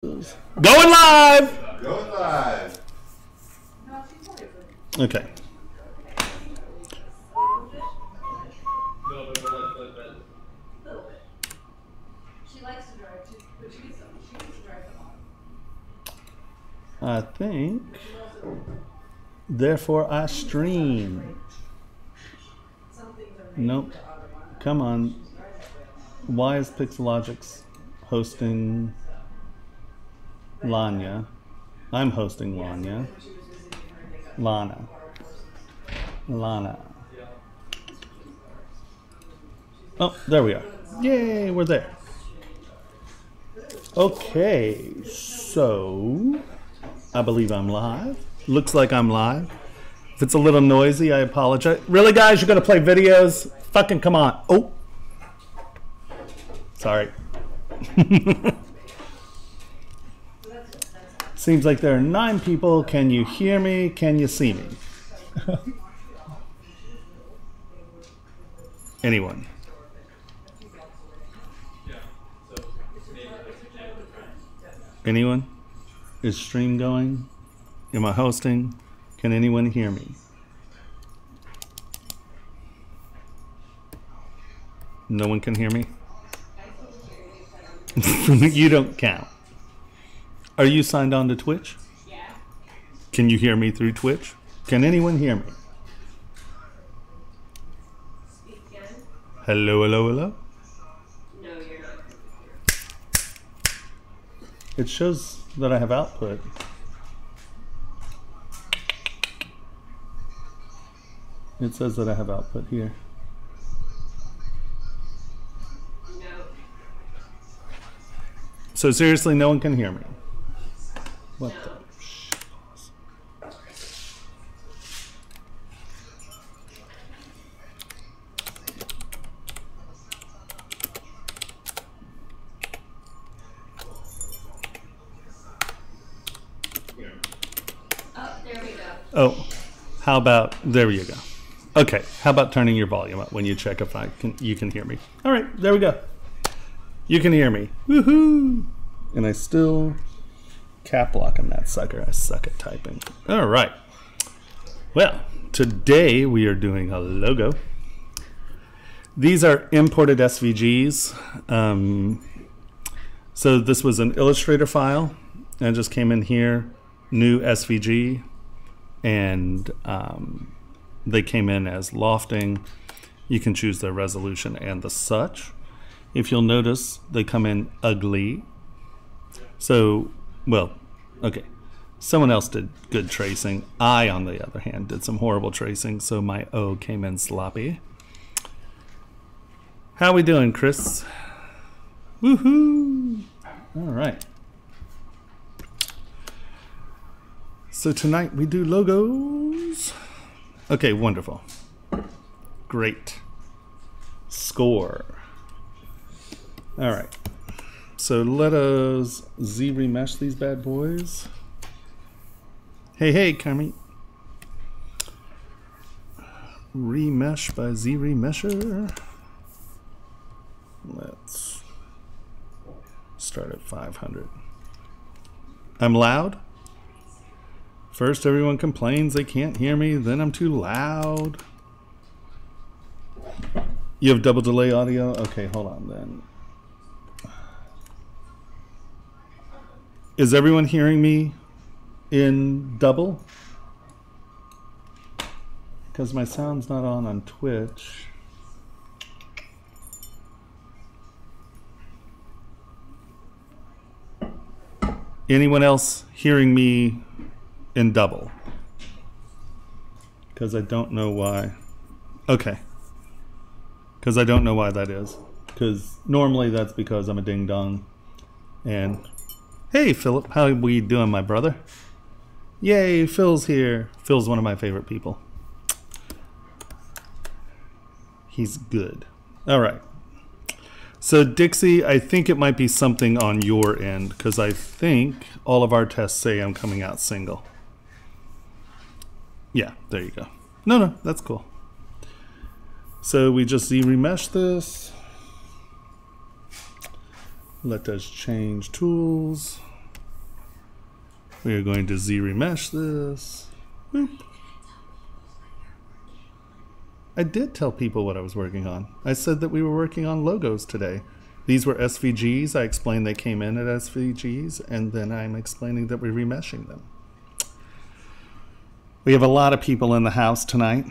Going live! Going live. Okay. She likes to drive too, but she needs to drive them on. I think, therefore I stream. Nope. Come on. Why is Pixelogics hosting Lanya? I'm hosting Lanya. Lana. Oh, there we are. Yay, we're there. Okay, so I believe I'm live. Looks like I'm live. If it's a little noisy, I apologize. Really, guys, you're gonna play videos? Fucking come on. Oh. Sorry. Seems like there are 9 people. Can you hear me? Can you see me? Anyone? Anyone? Is stream going? Am I hosting? Can anyone hear me? No one can hear me? You don't count. Are you signed on to Twitch? Yeah. Can you hear me through Twitch? Can anyone hear me? Speak again. Hello, hello, hello? No, you're not. It shows that I have output. It says that I have output here. No. So seriously, no one can hear me. What No. the shit? Oh, there we go. Oh, how about, there you go. Okay, how about turning your volume up when you check if you can hear me. All right, there we go. You can hear me. Woohoo! And I still cap locking that sucker. I suck at typing. All right. Well, today we are doing a logo. These are imported SVGs. So this was an Illustrator file. I just came in here, new SVG, and they came in as lofting. You can choose their resolution and the such. If you'll notice, they come in ugly. So, well, okay. Someone else did good tracing. I, on the other hand, did some horrible tracing, so my O came in sloppy. How we doing, Chris? Woohoo! All right. So tonight we do logos. Okay, wonderful. Great. Score. All right. So let us Z-remesh these bad boys. Hey, hey, Carmi. Remesh by Z-remesher. Let's start at 500. I'm loud. First, everyone complains they can't hear me. Then I'm too loud. You have double delay audio? Okay, hold on then. Is everyone hearing me in double? Because my sound's not on Twitch. Anyone else hearing me in double? Because I don't know why. Okay. Because I don't know why that is. Because normally that's because I'm a ding dong. And hey, Philip, how we doing, my brother? Yay, Phil's here. Phil's one of my favorite people. He's good. All right. So Dixie, I think it might be something on your end, because I think all of our tests say I'm coming out single. Yeah, there you go. No, that's cool. So we just Z-remesh this. Let us change tools. We are going to Z-remesh this. Boop. I did tell people what I was working on. I said that we were working on logos today. These were SVGs. I explained they came in at SVGs, and then I'm explaining that we're remeshing them. We have a lot of people in the house tonight.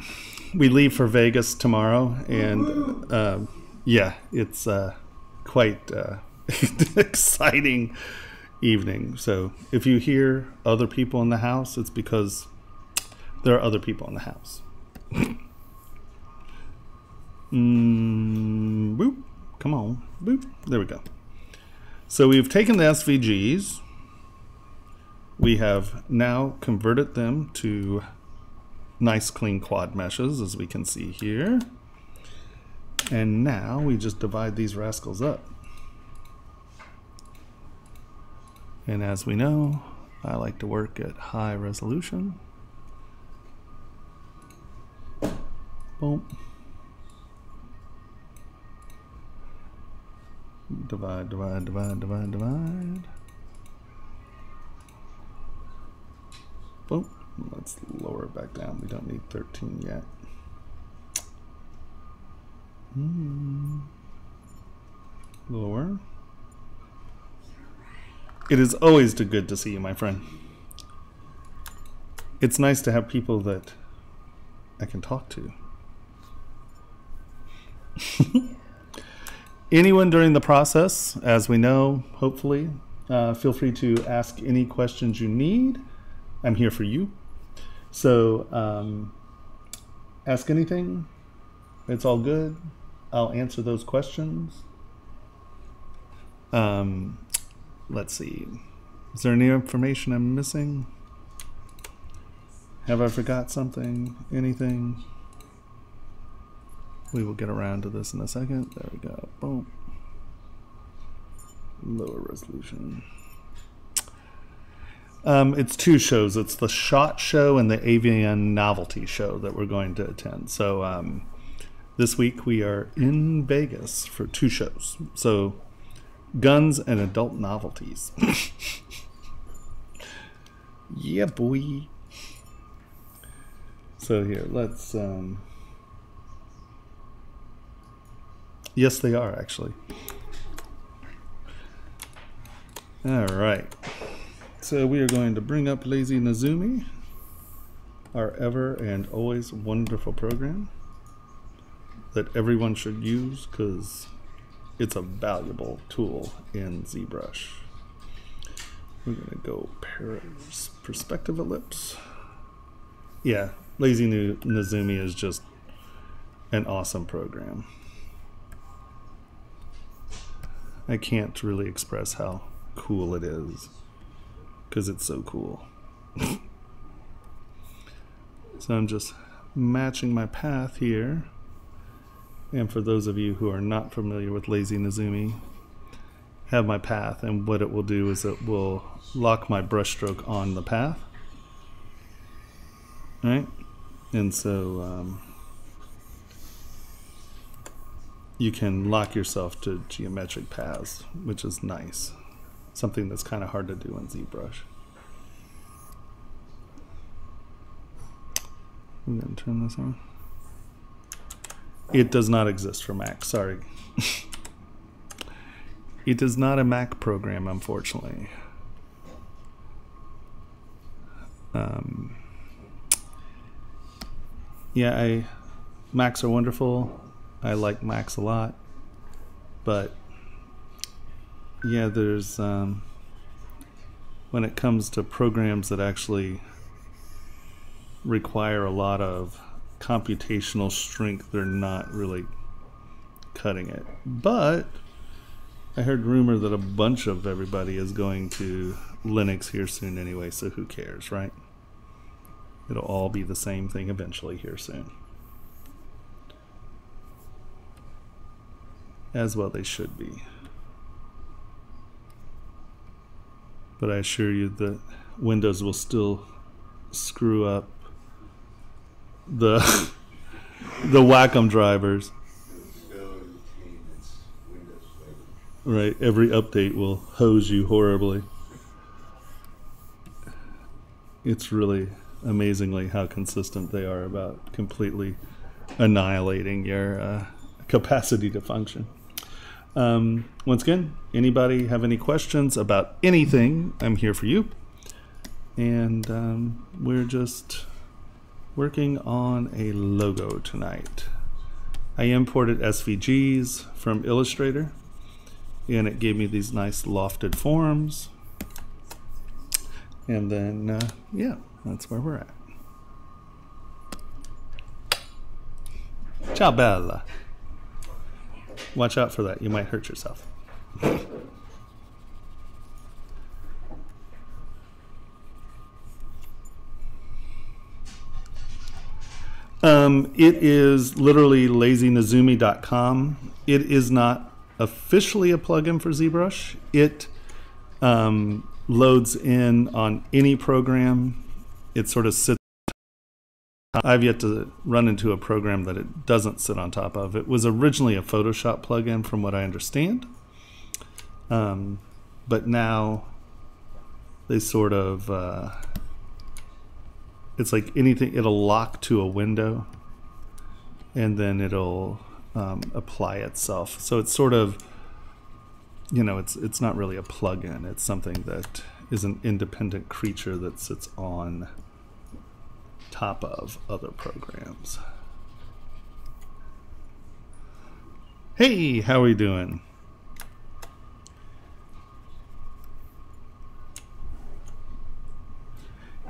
We leave for Vegas tomorrow, and yeah, it's quite exciting evening. So if you hear other people in the house, it's because there are other people in the house. Boop. Come on. Boop. There we go. So we've taken the SVGs. We have now converted them to nice clean quad meshes, as we can see here. And now we just divide these rascals up. And as we know, I like to work at high resolution. Boom. Divide, divide, divide, divide, divide. Boom. Let's lower it back down. We don't need 13 yet. Lower. It is always good to see you, my friend. It's nice to have people that I can talk to. Anyone during the process, as we know, hopefully, feel free to ask any questions you need. I'm here for you. So ask anything. It's all good. I'll answer those questions. Let's see. Is there any information I'm missing? Have I forgot something? Anything? We will get around to this in a second. There we go. Boom. Lower resolution. It's two shows. It's the SHOT Show and the AVN Novelty Show that we're going to attend. So this week we are in Vegas for two shows. So guns and adult novelties. Yeah, boy. So here, let's... Yes, they are, actually. All right. So we are going to bring up Lazy Nezumi, our ever and always wonderful program that everyone should use because it's a valuable tool in ZBrush. We're going to go perspective ellipse. Yeah, Lazy Nezumi is just an awesome program. I can't really express how cool it is because it's so cool. So I'm just matching my path here. And for those of you who are not familiar with Lazy Nezumi, have my path, and what it will do is it will lock my brush stroke on the path. All right? And so you can lock yourself to geometric paths, which is nice. Something that's kind of hard to do in ZBrush. I'm going to turn this on. It does not exist for Mac, sorry. It is not a Mac program, unfortunately. Yeah, Macs are wonderful. I like Macs a lot, but yeah, there's when it comes to programs that actually require a lot of computational strength, they're not really cutting it. But I heard rumor that a bunch of everybody is going to Linux here soon anyway, so who cares, right? It'll all be the same thing eventually here soon. As well they should be. But I assure you that Windows will still screw up the the Wacom drivers. Right, every update will hose you horribly. it's really amazingly how consistent they are about completely annihilating your capacity to function. Once again, anybody have any questions about anything, I'm here for you. And we're just working on a logo tonight. I imported SVGs from Illustrator, and it gave me these nice lofted forms. And then, yeah, that's where we're at. Ciao, Bella. Watch out for that. You might hurt yourself. It is literally lazynazumi.com. It is not officially a plugin for ZBrush. It loads in on any program. It sort of sits. I've yet to run into a program that it doesn't sit on top of. It was originally a Photoshop plugin from what I understand. But now they sort of, it's like anything, it'll lock to a window and then it'll apply itself. So it's sort of, you know, it's not really a plugin. It's something that is an independent creature that sits on top of other programs. Hey, how are we doing?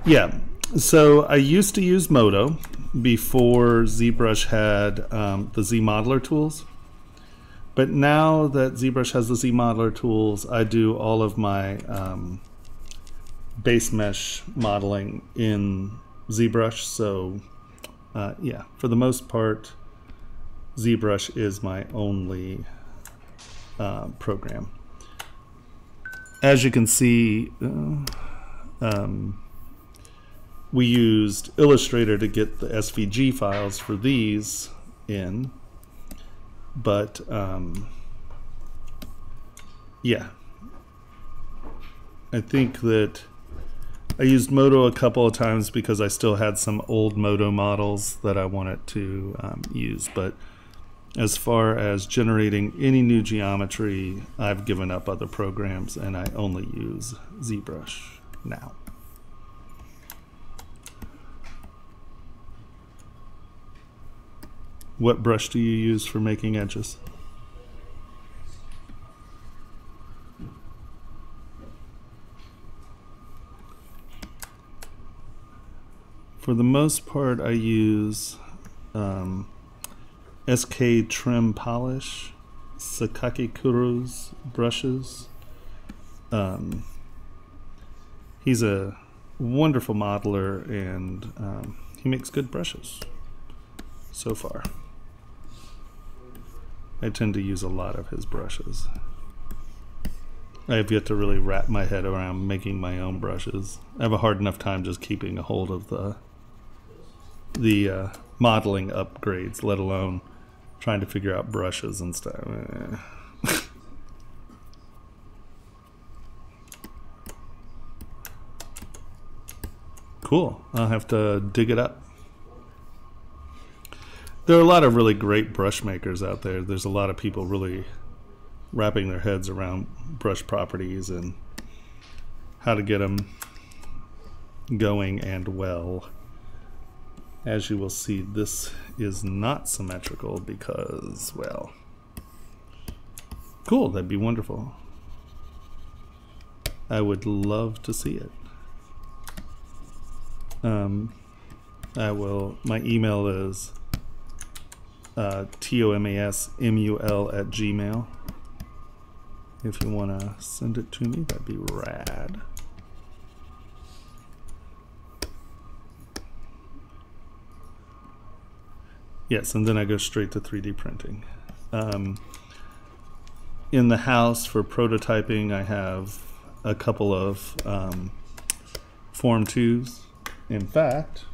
Yeah, so I used to use Modo before ZBrush had the ZModeler tools. But now that ZBrush has the ZModeler tools, I do all of my base mesh modeling in ZBrush. So yeah, for the most part, ZBrush is my only program. As you can see, we used Illustrator to get the SVG files for these in, but yeah, I think that I used Modo a couple of times because I still had some old Modo models that I wanted to use, but as far as generating any new geometry, I've given up other programs and I only use ZBrush now. What brush do you use for making edges? For the most part, I use SK Trim Polish, Sakaki Kuro's brushes. He's a wonderful modeler and he makes good brushes so far. I tend to use a lot of his brushes. I have yet to really wrap my head around making my own brushes. I have a hard enough time just keeping a hold of the modeling upgrades, let alone trying to figure out brushes and stuff. Cool. I'll have to dig it up. There are a lot of really great brush makers out there. There's a lot of people really wrapping their heads around brush properties and how to get them going and well. As you will see, this is not symmetrical because, well, cool, that'd be wonderful. I would love to see it. My email is tomasmul@gmail. If you want to send it to me, that'd be rad. Yes, and then I go straight to 3D printing. In the house for prototyping, I have a couple of Form 2s. In fact,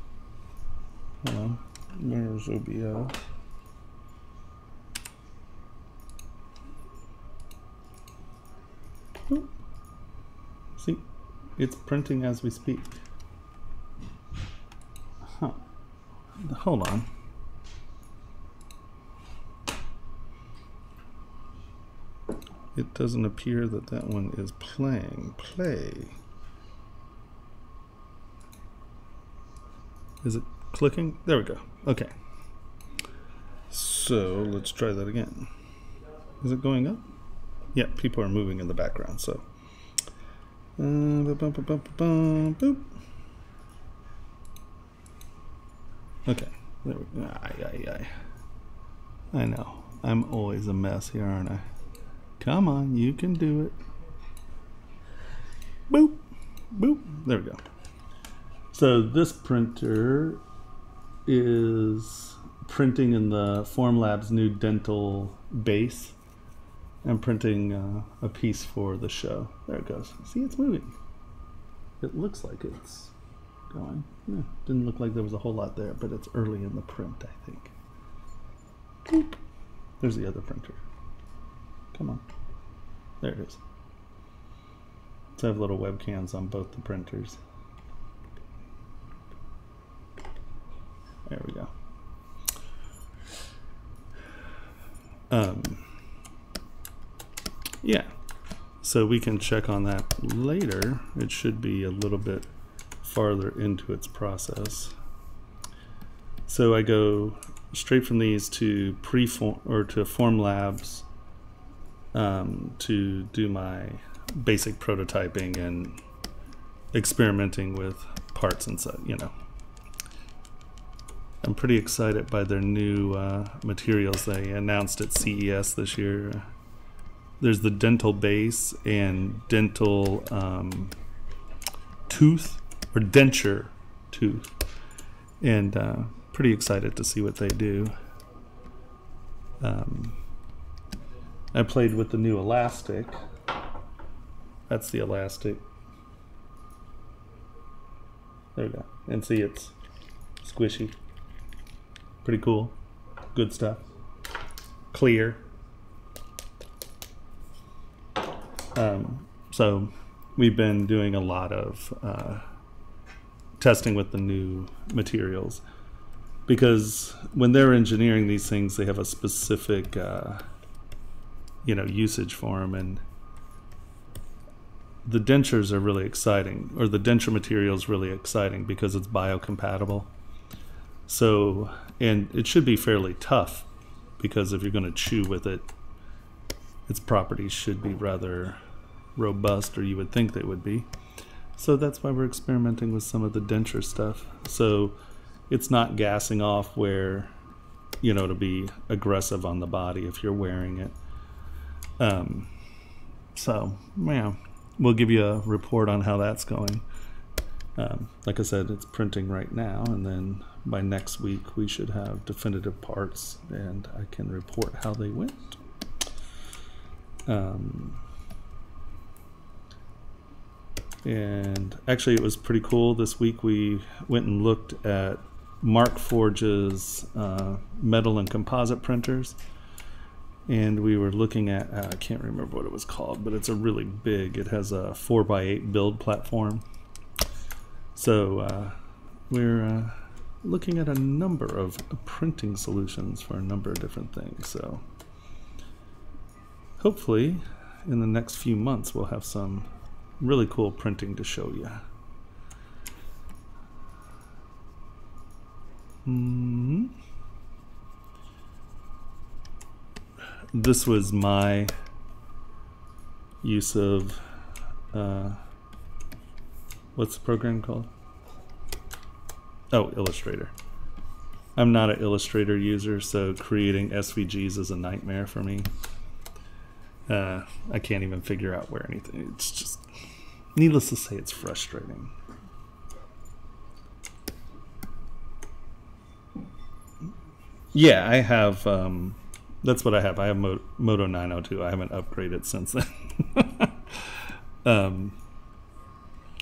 hold on, where's OBL? See, it's printing as we speak. hold on. It doesn't appear that that one is playing. Play. Is it clicking? There we go. Okay. So let's try that again. Is it going up? Yeah, people are moving in the background, so. Boop. Okay. There we go. I know. I'm always a mess here, aren't I? Come on, you can do it. Boop. Boop. There we go. So this printer is printing in the Formlabs new dental base. I'm printing a piece for the show. There it goes. See, it's moving. It looks like it's going. Yeah, didn't look like there was a whole lot there, but it's early in the print, I think. Boop. There's the other printer. Come on. There it is. So I have little webcams on both the printers. There we go. Yeah, so we can check on that later. It should be a little bit farther into its process. So I go straight from these to Preform or to Formlabs to do my basic prototyping and experimenting with parts and such, you know. I'm pretty excited by their new materials they announced at CES this year. There's the dental base and dental tooth or denture tooth, and pretty excited to see what they do. I played with the new elastic. That's the elastic. There we go. And see, it's squishy. Pretty cool. Good stuff. Clear. So we've been doing a lot of testing with the new materials, because when they're engineering these things, they have a specific usage for them, and the dentures are really exciting, or the denture material is really exciting because it's biocompatible. So, and it should be fairly tough, because if you're going to chew with it, its properties should be rather robust, or you would think they would be. So that's why we're experimenting with some of the denture stuff. So it's not gassing off where, to be aggressive on the body if you're wearing it. So, yeah, we'll give you a report on how that's going. Like I said, it's printing right now, and then by next week we should have definitive parts, and I can report how they went. And actually, it was pretty cool. This week we went and looked at Markforge's metal and composite printers, and we were looking at, I can't remember what it was called, but it's a really big, it has a 4x8 build platform. So we're looking at a number of printing solutions for a number of different things. So hopefully in the next few months we'll have some really cool printing to show you. This was my use of what's the program called? Oh, Illustrator. I'm not an Illustrator user, so creating SVGs is a nightmare for me. I can't even figure out where anything. It's just, needless to say, it's frustrating. Yeah, I have. That's what I have. I have Moto 902. I haven't upgraded since then.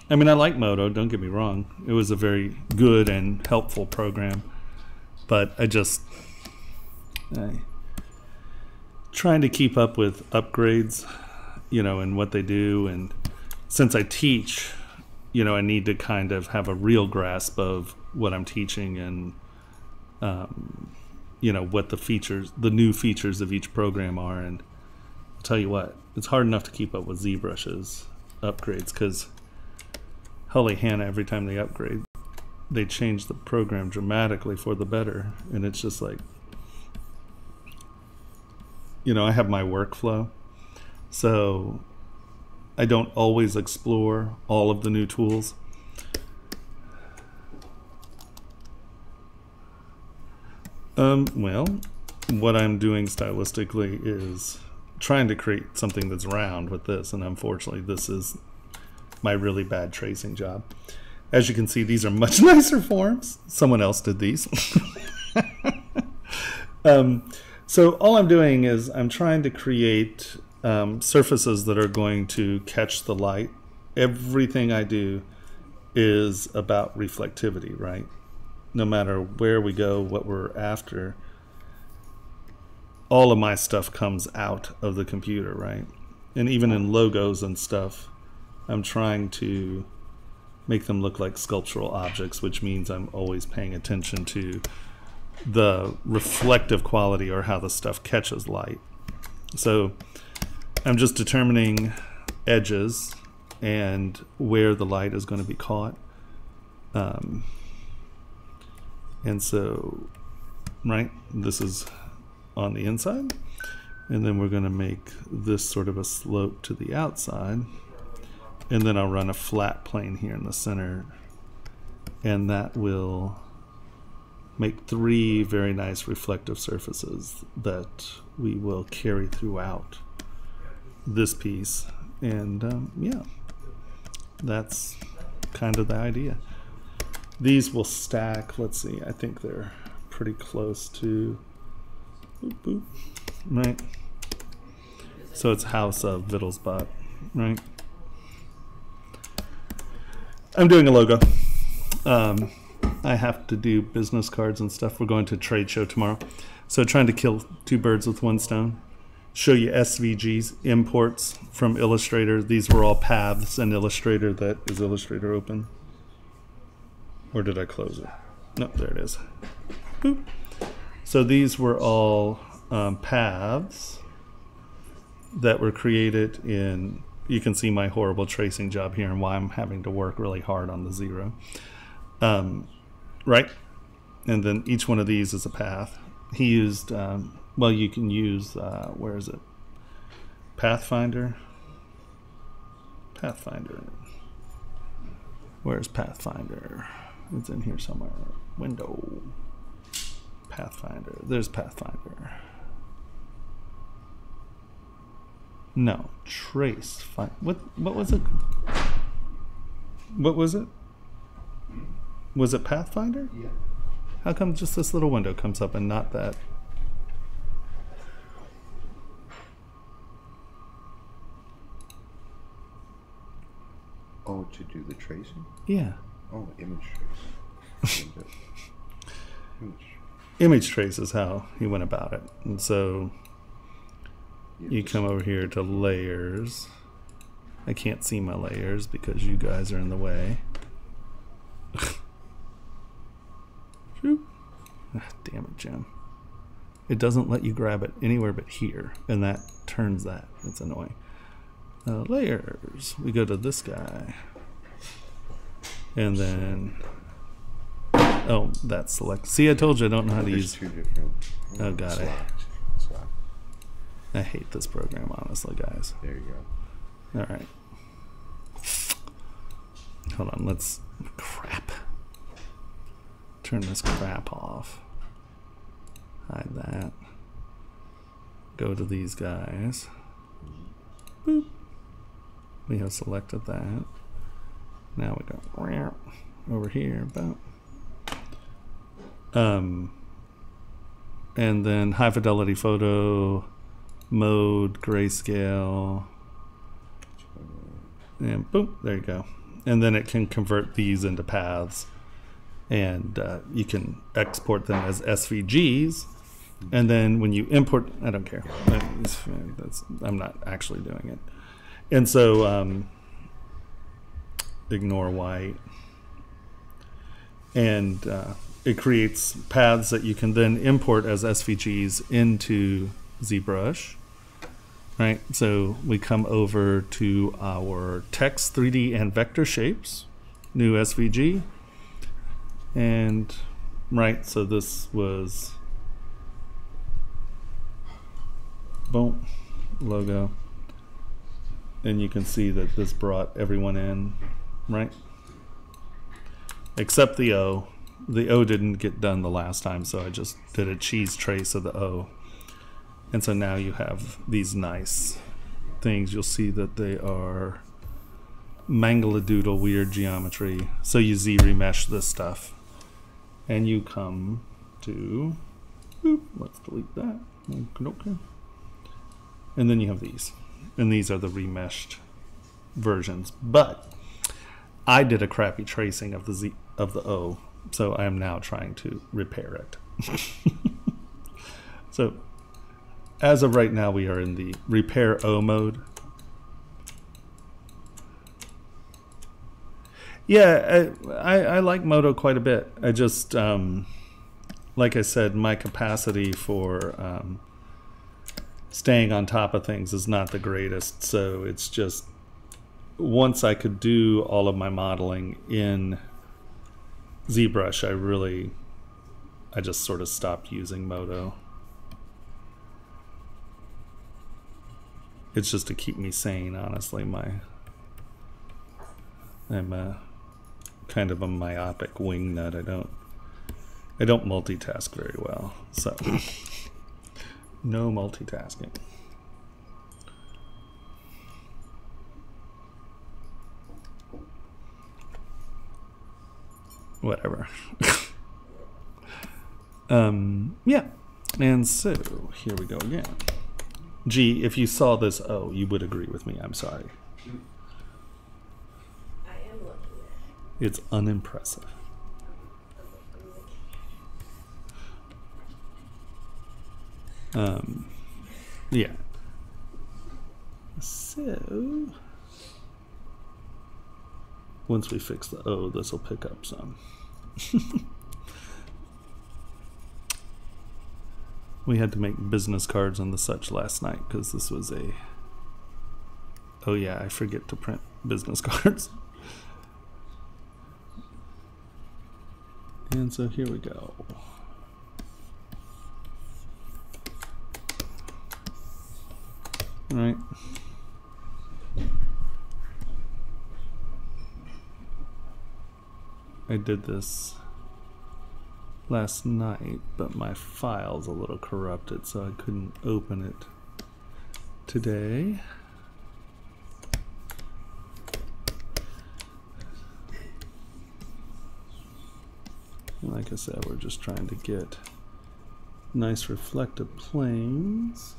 I mean, I like Moto. Don't get me wrong. It was a very good and helpful program, but trying to keep up with upgrades, and what they do. And since I teach, I need to kind of have a real grasp of what I'm teaching and you know, what the new features of each program are. And I'll tell you what, it's hard enough to keep up with ZBrush's upgrades, because holy Hannah, every time they upgrade, they change the program dramatically for the better. And it's just like, you know, I have my workflow, so I don't always explore all of the new tools. Well, what I'm doing stylistically is trying to create something that's round with this, and unfortunately this is my really bad tracing job. As you can see, these are much nicer forms. Someone else did these. So all I'm doing is I'm trying to create surfaces that are going to catch the light. Everything I do is about reflectivity, right? No matter where we go, what we're after, all of my stuff comes out of the computer, right? And even in logos and stuff, I'm trying to make them look like sculptural objects, which means I'm always paying attention to the reflective quality, or how the stuff catches light. So I'm just determining edges and where the light is going to be caught. And so, right, this is on the inside, and then we're going to make this sort of a slope to the outside, and then I'll run a flat plane here in the center, and that will make 3 very nice reflective surfaces that we will carry throughout this piece. And yeah, that's kind of the idea. These will stack, let's see, I think they're pretty close to, boop, boop, right? So it's House of Wittelsbach, right? I'm doing a logo. I have to do business cards and stuff. We're going to a trade show tomorrow. So trying to kill 2 birds with 1 stone. Show you SVGs, imports from Illustrator. These were all paths in Illustrator. That is Illustrator open. Or did I close it? No, there it is. Boop. So these were all paths that were created in, you can see my horrible tracing job here and why I'm having to work really hard on the 0. Right? And then each one of these is a path. He used, well, you can use, where is it? Pathfinder? Pathfinder. Where's Pathfinder? It's in here somewhere. Window. Pathfinder. There's Pathfinder. No. Trace. What was it? What was it? Was it Pathfinder? Yeah. How come just this little window comes up and not that? Oh, to do the tracing? Yeah. Oh, image trace. Image trace is how he went about it. And so you come over here to layers. I can't see my layers because you guys are in the way. Damn it, Jim. It doesn't let you grab it anywhere but here, and that turns that. It's annoying. Layers. We go to this guy. And then, oh, that's select. See, I told you I don't know how to use. 2 different. Oh god, I hate this program, honestly, guys. There you go. All right. Hold on. Let's crap. Turn this crap off. Hide that. Go to these guys. Boop. We have selected that. Now we go over here, about. And then high fidelity photo, mode, grayscale, and boom, there you go. And then it can convert these into paths, and you can export them as SVGs. And then when you import, I don't care. I'm not actually doing it. And so ignore white. And it creates paths that you can then import as SVGs into ZBrush. Right, so we come over to our text, 3D, and vector shapes, new SVG, and right, so this was boom, logo, and you can see that this brought everyone in, right? Except the O. The O didn't get done the last time, so I just did a cheese trace of the O. And so now you have these nice things. You'll see that they are mangaladoodle weird geometry. So you Z remesh this stuff. And you come to, let's delete that. Okay. And then you have these. And these are the remeshed versions. But I did a crappy tracing of the O. So I am now trying to repair it. So as of right now, we are in the repair O mode. Yeah, I like Moto quite a bit. I just, like I said, my capacity for staying on top of things is not the greatest. So it's just, once I could do all of my modeling in ZBrush, I just sort of stopped using Moto. It's just to keep me sane, honestly. I'm a kind of a myopic wingnut. I don't multitask very well, so no multitasking. Whatever. Yeah, and so here we go again. Gee, if you saw this O, you would agree with me. I'm sorry. I am looking at It's unimpressive. Yeah. So once we fix the O, this will pick up some. We had to make business cards and the such last night because this was a... Oh yeah, I forget to print business cards. And so here we go. All right. I did this last night, but my file's a little corrupted, so I couldn't open it today. Like I said, we're just trying to get nice reflective planes.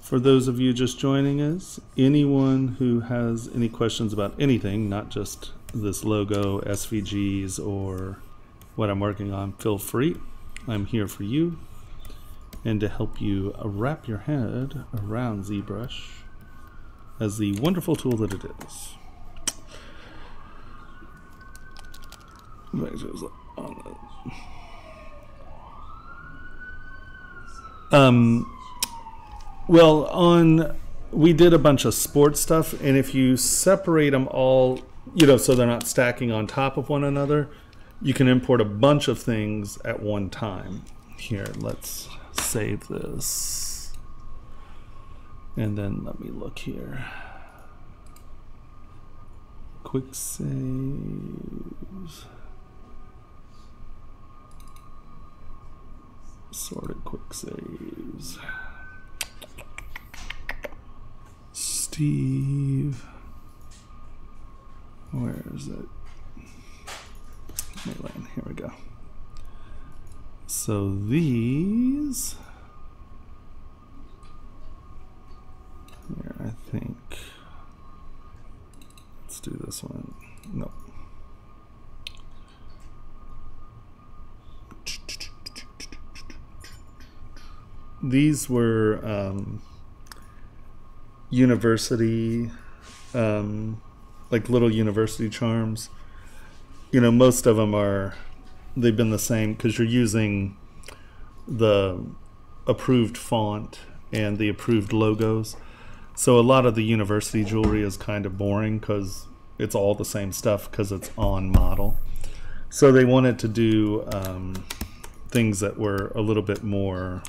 For those of you just joining us, anyone who has any questions about anything, not just this logo, SVGs, or what I'm working on, feel free. I'm here for you and to help you wrap your head around ZBrush as the wonderful tool that it is. Well, we did a bunch of sports stuff, and if you separate them all, you know, so they're not stacking on top of one another, you can import a bunch of things at one time. Here, let's save this. And then let me look here. Quick saves. Sorted quick saves. Steve. Where is it? Mayland, here we go. So these, here I think, let's do these were university, like little university charms. You know, most of them they've been the same because you're using the approved font and the approved logos. So a lot of the university jewelry is kind of boring because it's all the same stuff because it's on model. So they wanted to do things that were a little bit more,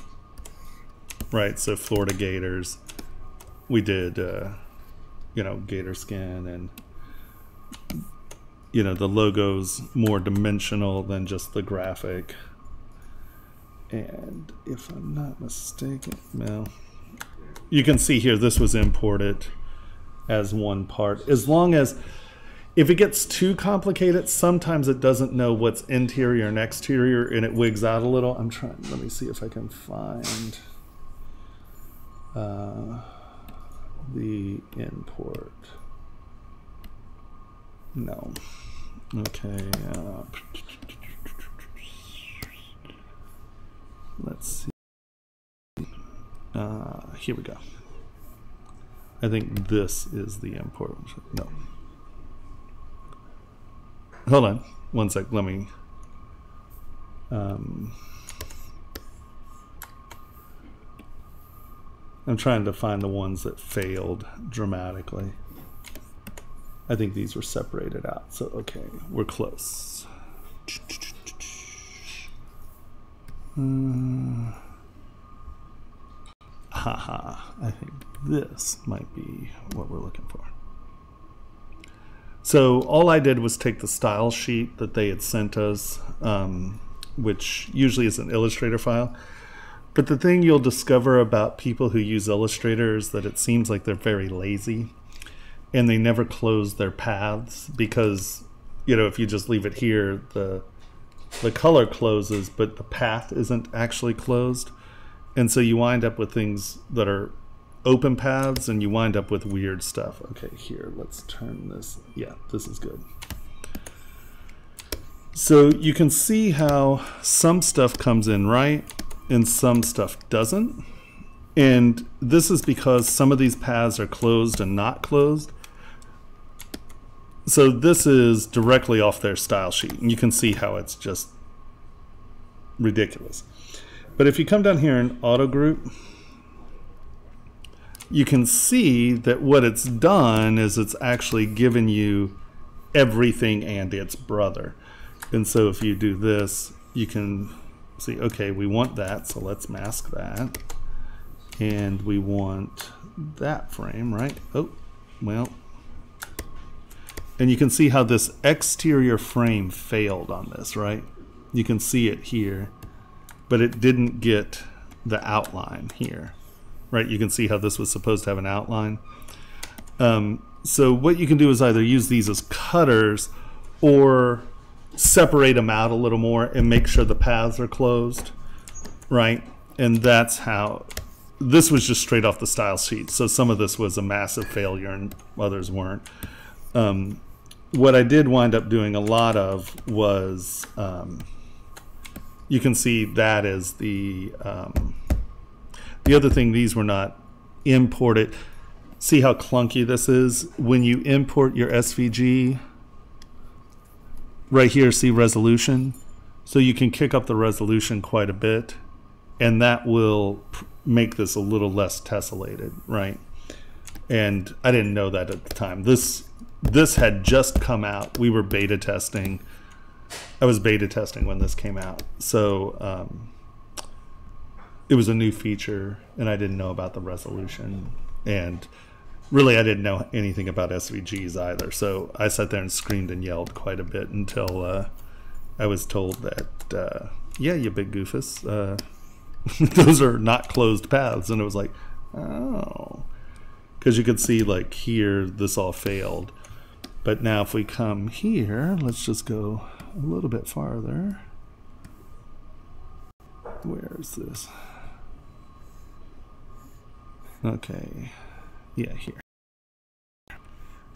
right? So Florida Gators, we did, you know, gator skin, and, you know, the logo's more dimensional than just the graphic. And if I'm not mistaken, well, you can see here this was imported as one part. As long as, if it gets too complicated, sometimes it doesn't know what's interior and exterior and it wigs out a little. I'm trying, let me see if I can find the import. No. Okay. Let's see. Here we go. I think this is the import. No. Hold on. One sec. Let me. I'm trying to find the ones that failed dramatically. I think these were separated out. So, okay. We're close. Haha, I think this might be what we're looking for. So all I did was take the style sheet that they had sent us, which usually is an Illustrator file. But the thing you'll discover about people who use Illustrator is that it seems like they're very lazy and they never close their paths because, you know, if you just leave it here, the color closes, but the path isn't actually closed. And so you wind up with things that are open paths and you wind up with weird stuff. Okay, here, let's turn this. Yeah, this is good. So you can see how some stuff comes in right and some stuff doesn't. And this is because some of these paths are closed and not closed. So this is directly off their style sheet, and you can see how it's just ridiculous. But if you come down here in auto group, you can see that what it's done is it's actually given you everything and its brother. And so if you do this, you can see, okay, we want that, so let's mask that. And we want that frame, right? Oh, well. And you can see how this exterior frame failed on this, right? You can see it here, but it didn't get the outline here, right? You can see how this was supposed to have an outline. So what you can do is either use these as cutters or separate them out a little more and make sure the paths are closed, right? And that's how, this was just straight off the style sheet. So some of this was a massive failure and others weren't. What I did wind up doing a lot of was, you can see that is the other thing, these were not imported. See how clunky this is? When you import your SVG, right here, see resolution? So you can kick up the resolution quite a bit, and that will make this a little less tessellated, right? And I didn't know that at the time. This had just come out. We were beta testing. I was beta testing when this came out. So it was a new feature and I didn't know about the resolution. And really I didn't know anything about SVGs either. So I sat there and screamed and yelled quite a bit until I was told that, yeah, you big goofus, those are not closed paths. And it was like, oh. Because you could see like here, this all failed. But now if we come here, let's just go a little bit farther. Where is this? Okay, yeah, here.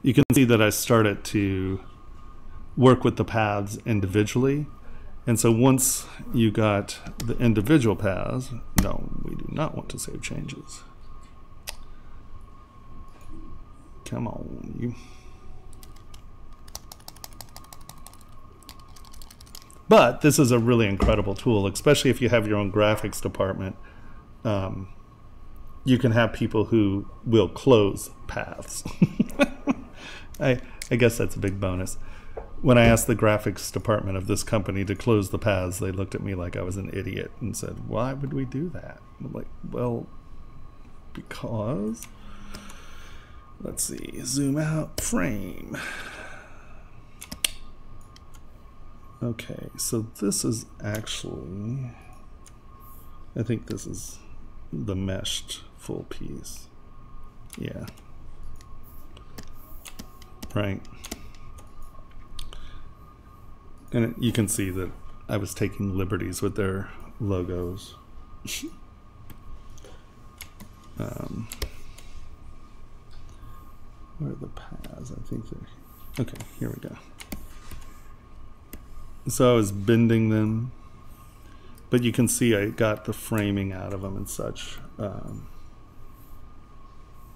You can see that I started to work with the paths individually, And so once you got the individual paths, no, we do not want to save changes. Come on, you. But this is a really incredible tool, especially if you have your own graphics department. You can have people who will close paths. I guess that's a big bonus. When I asked the graphics department of this company to close the paths, they looked at me like I was an idiot and said, "Why would we do that?" I'm like, well, because... Let's see, zoom out, frame. Okay, so this is actually, I think this is the meshed full piece. Yeah. Right. And you can see that I was taking liberties with their logos. Where are the paths? I think they're... Okay, here we go. So I was bending them, but you can see I got the framing out of them and such.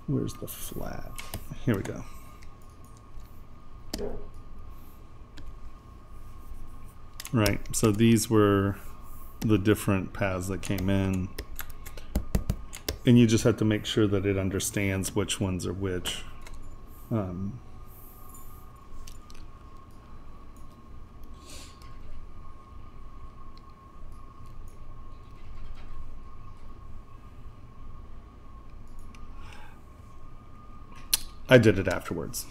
Where's the flat? Here we go. Right, so these were the different paths that came in. And you just have to make sure that it understands which ones are which. I did it afterwards.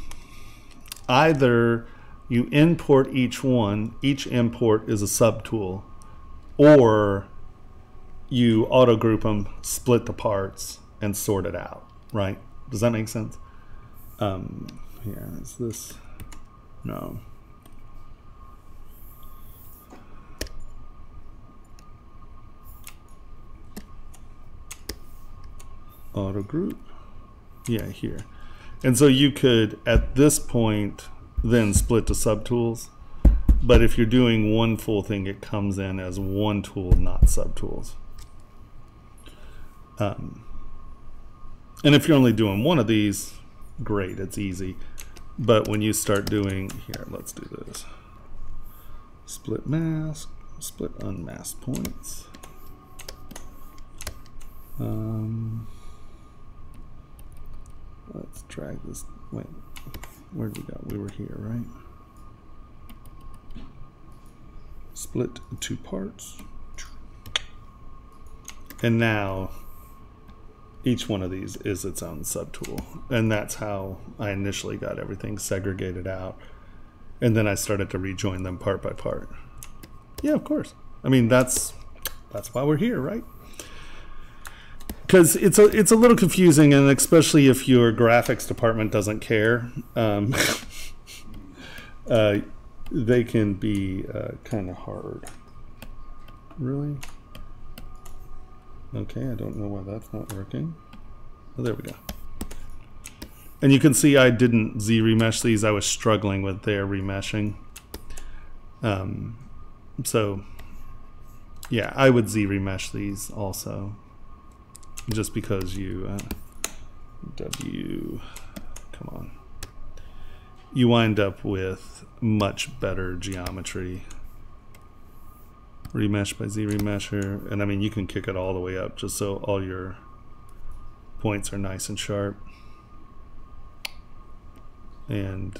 Either you import each one, each import is a subtool, or you auto group them, split the parts, and sort it out, right? Does that make sense? Here, is this? No. Auto group. Yeah, here. And so you could, at this point, then split to subtools. But if you're doing one full thing, it comes in as one tool, not subtools. And if you're only doing one of these, great, it's easy. But when you start doing, here, let's do this. Split mask, split unmasked points. Let's drag this, wait, where did we go? We were here, right? Split two parts. And now each one of these is its own subtool. And that's how I initially got everything segregated out. And then I started to rejoin them part by part. Yeah, of course. I mean, that's why we're here, right? Because it's a little confusing, and especially if your graphics department doesn't care, they can be kind of hard. Really? Okay, I don't know why that's not working. Oh, there we go. And you can see I didn't Z-remesh these. I was struggling with their remeshing. So, yeah, I would Z-remesh these also. Just because you, come on. You wind up with much better geometry. Remesh by Z-remesher. And I mean, you can kick it all the way up just so all your points are nice and sharp. And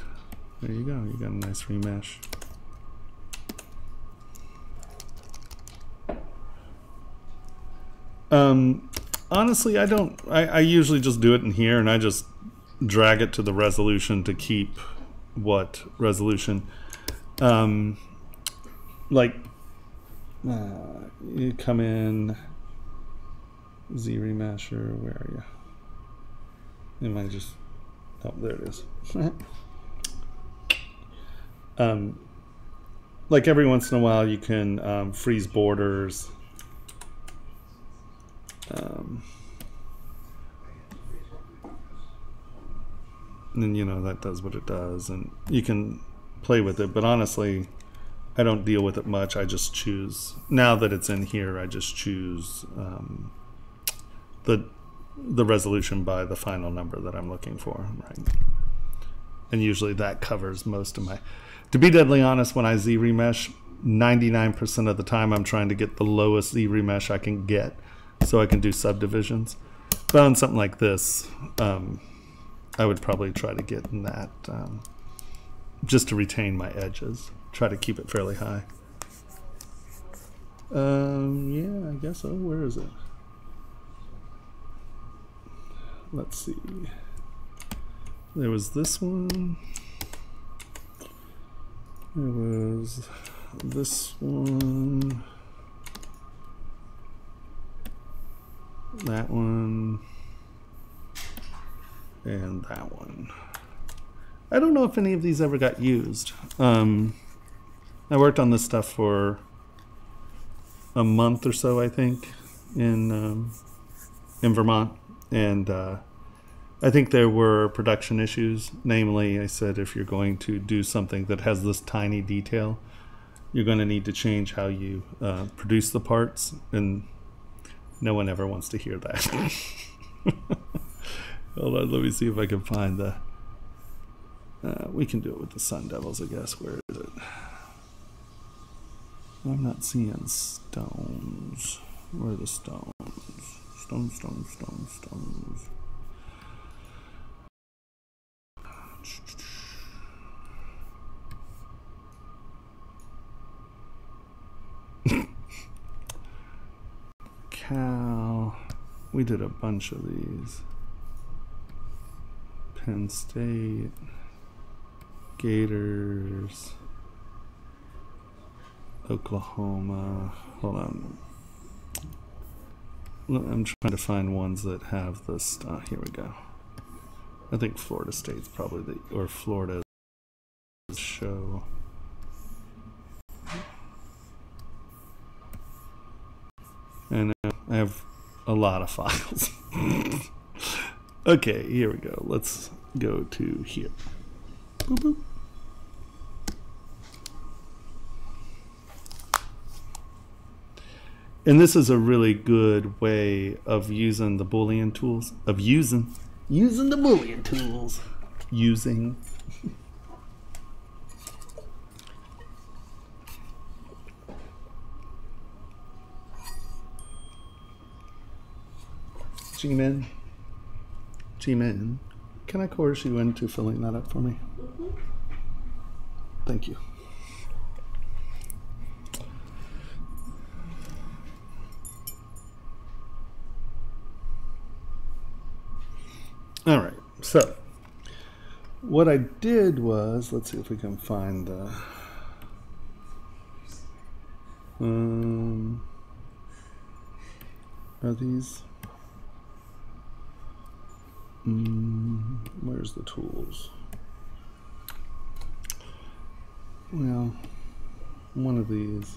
there you go. You got a nice remesh. Honestly, I usually just do it in here, and I just drag it to the resolution to keep what resolution. Like, you come in, Z-remesher, where are you? Am I just, oh, there it is. Like every once in a while you can freeze borders. And then, you know, that does what it does, and you can play with it, but honestly I don't deal with it much. I just choose, now that it's in here, I just choose the resolution by the final number that I'm looking for, right? And usually that covers most of my, to be deadly honest, when I Z-remesh, 99% of the time I'm trying to get the lowest Z-remesh I can get so I can do subdivisions. But on something like this, I would probably try to get in that just to retain my edges. Try to keep it fairly high. Yeah, I guess so. Where is it? Let's see. There was this one. There was this one. That one. And that one. I don't know if any of these ever got used. I worked on this stuff for a month or so, I think, in Vermont, and I think there were production issues. Namely, I said if you're going to do something that has this tiny detail, you're going to need to change how you produce the parts, and no one ever wants to hear that. Hold on, let me see if I can find the. We can do it with the Sun Devils, I guess. Where is it? I'm not seeing stones. Where are the stones? Stones, stones, stones, stones. Cal. We did a bunch of these. Penn State. Gators. Oklahoma. Hold on. I'm trying to find ones that have this. Here we go. I think Florida State's probably the, or Florida show. And I have a lot of files. Okay, here we go. Let's go to here. Boop, boop. And this is a really good way of using the Boolean tools, of using the Boolean tools. Using. G-Man, can I coerce you into filling that up for me? Mm-hmm. Thank you. All right, so what I did was, let's see if we can find the, are these, where's the tools? Well, one of these,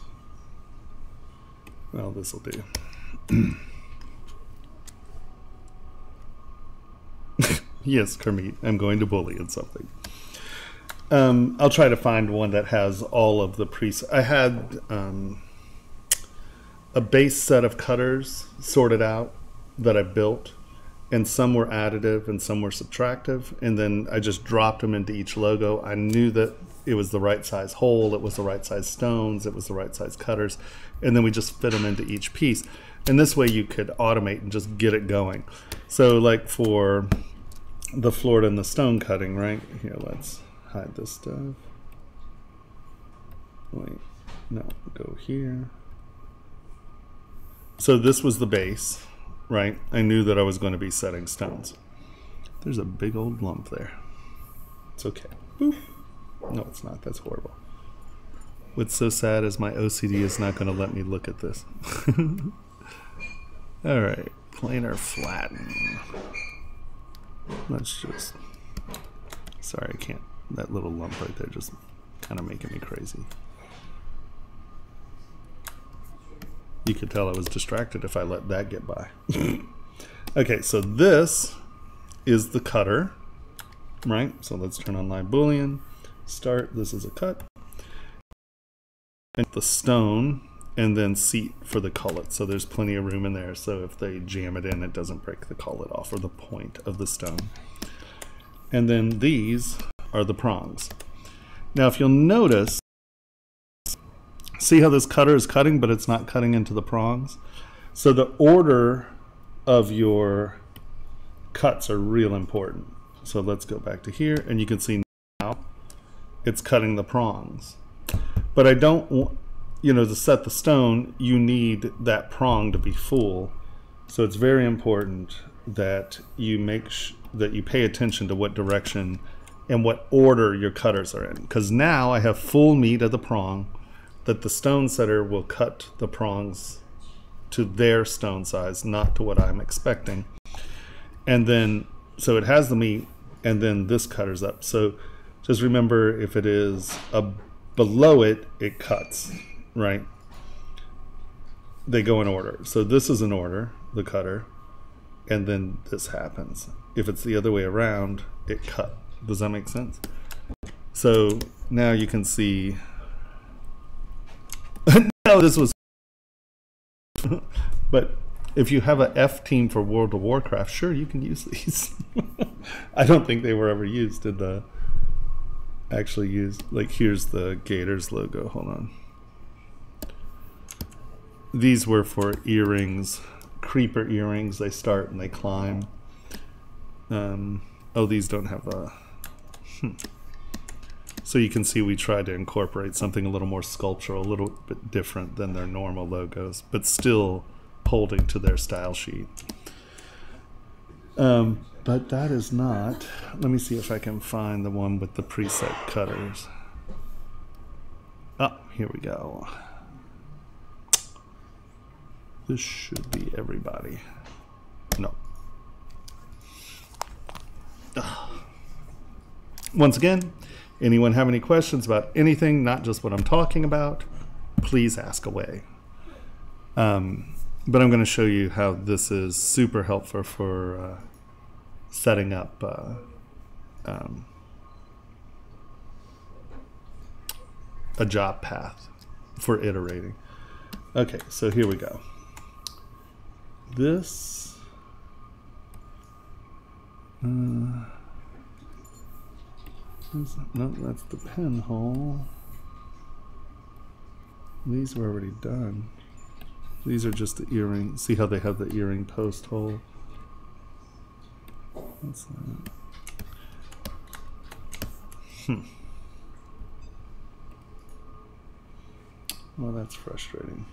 well, this will do. Yes, Kermit, I'm going to Boolean something. I'll try to find one that has all of the presets. I had a base set of cutters sorted out that I built, and some were additive and some were subtractive, and then I just dropped them into each logo. I knew that it was the right size hole, it was the right size stones, it was the right size cutters, and then we just fit them into each piece. And this way you could automate and just get it going. So like for the Florida and the stone cutting, right? Here, let's hide this stuff. Wait, no, go here. So this was the base, right? I knew that I was going to be setting stones. There's a big old lump there. It's okay. Boop. No, it's not. That's horrible. What's so sad is my OCD is not going to let me look at this. All right, planar flatten. Let's just, sorry, I can't, that little lump right there just kind of making me crazy. You could tell I was distracted if I let that get by. Okay, so this is the cutter, right? So let's turn on live Boolean, start, this is a cut. and the stone and then seat for the cullet. So there's plenty of room in there. So if they jam it in, it doesn't break the cullet off or the point of the stone. And then these are the prongs. Now, if you'll notice, see how this cutter is cutting, but it's not cutting into the prongs? So the order of your cuts are real important. So let's go back to here, and you can see now it's cutting the prongs. But I don't want, you know, to set the stone, you need that prong to be full. So it's very important that you that you pay attention to what direction and what order your cutters are in. Because now I have full meat of the prong, that the stone setter will cut the prongs to their stone size, not to what I'm expecting. And then, so it has the meat, and then this cutter's up. So just remember, if it is below it, it cuts, right? They go in order. So this is in order, the cutter, and then this happens. If it's the other way around, it cut. Does that make sense? So now you can see, no, this was, but if you have a F team for World of Warcraft, sure, you can use these. I don't think they were ever used in the, actually used, like here's the Gators logo, hold on. These were for earrings, creeper earrings. They start and they climb. Oh, these don't have a, So you can see we tried to incorporate something a little more sculptural, a little bit different than their normal logos, but still holding to their style sheet. But that is not, let me see if I can find the one with the preset cutters. Oh, here we go. This should be everybody. No. Once again, anyone have any questions about anything, not just what I'm talking about, please ask away. But I'm going to show you how this is super helpful for setting up a job path for iterating. Okay, so here we go. This no, that's the pinhole. These were already done. These are just the earring. See how they have the earring post hole? What's that? Well, that's frustrating.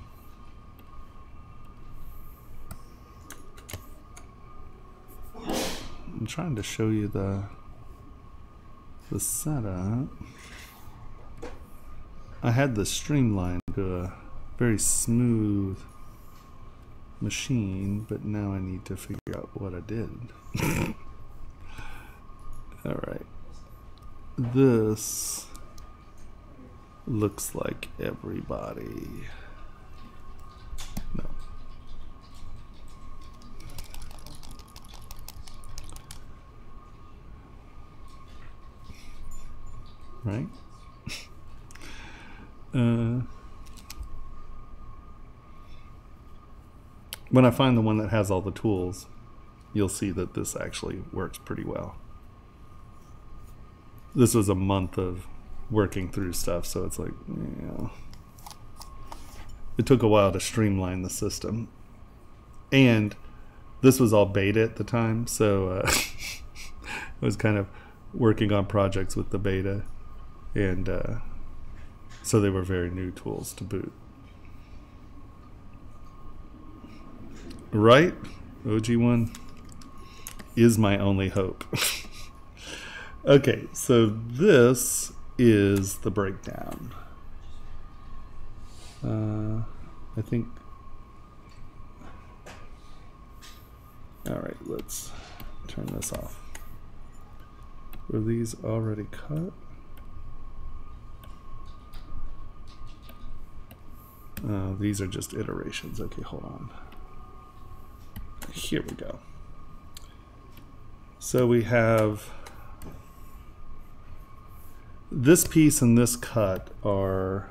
I'm trying to show you the setup. I had this streamlined to a very smooth machine, but now I need to figure out what I did. All right. This looks like everybody. No. Right? When I find the one that has all the tools, you'll see that this actually works pretty well. This was a month of working through stuff, so it's like, yeah. It took a while to streamline the system. And this was all beta at the time, so I was kind of working on projects with the beta. And so they were very new tools to boot. Right? OG1 is my only hope. Okay, so this is the breakdown. I think. All right, let's turn this off. Were these already cut? These are just iterations. Okay, hold on. Here we go. So we have this piece and this cut are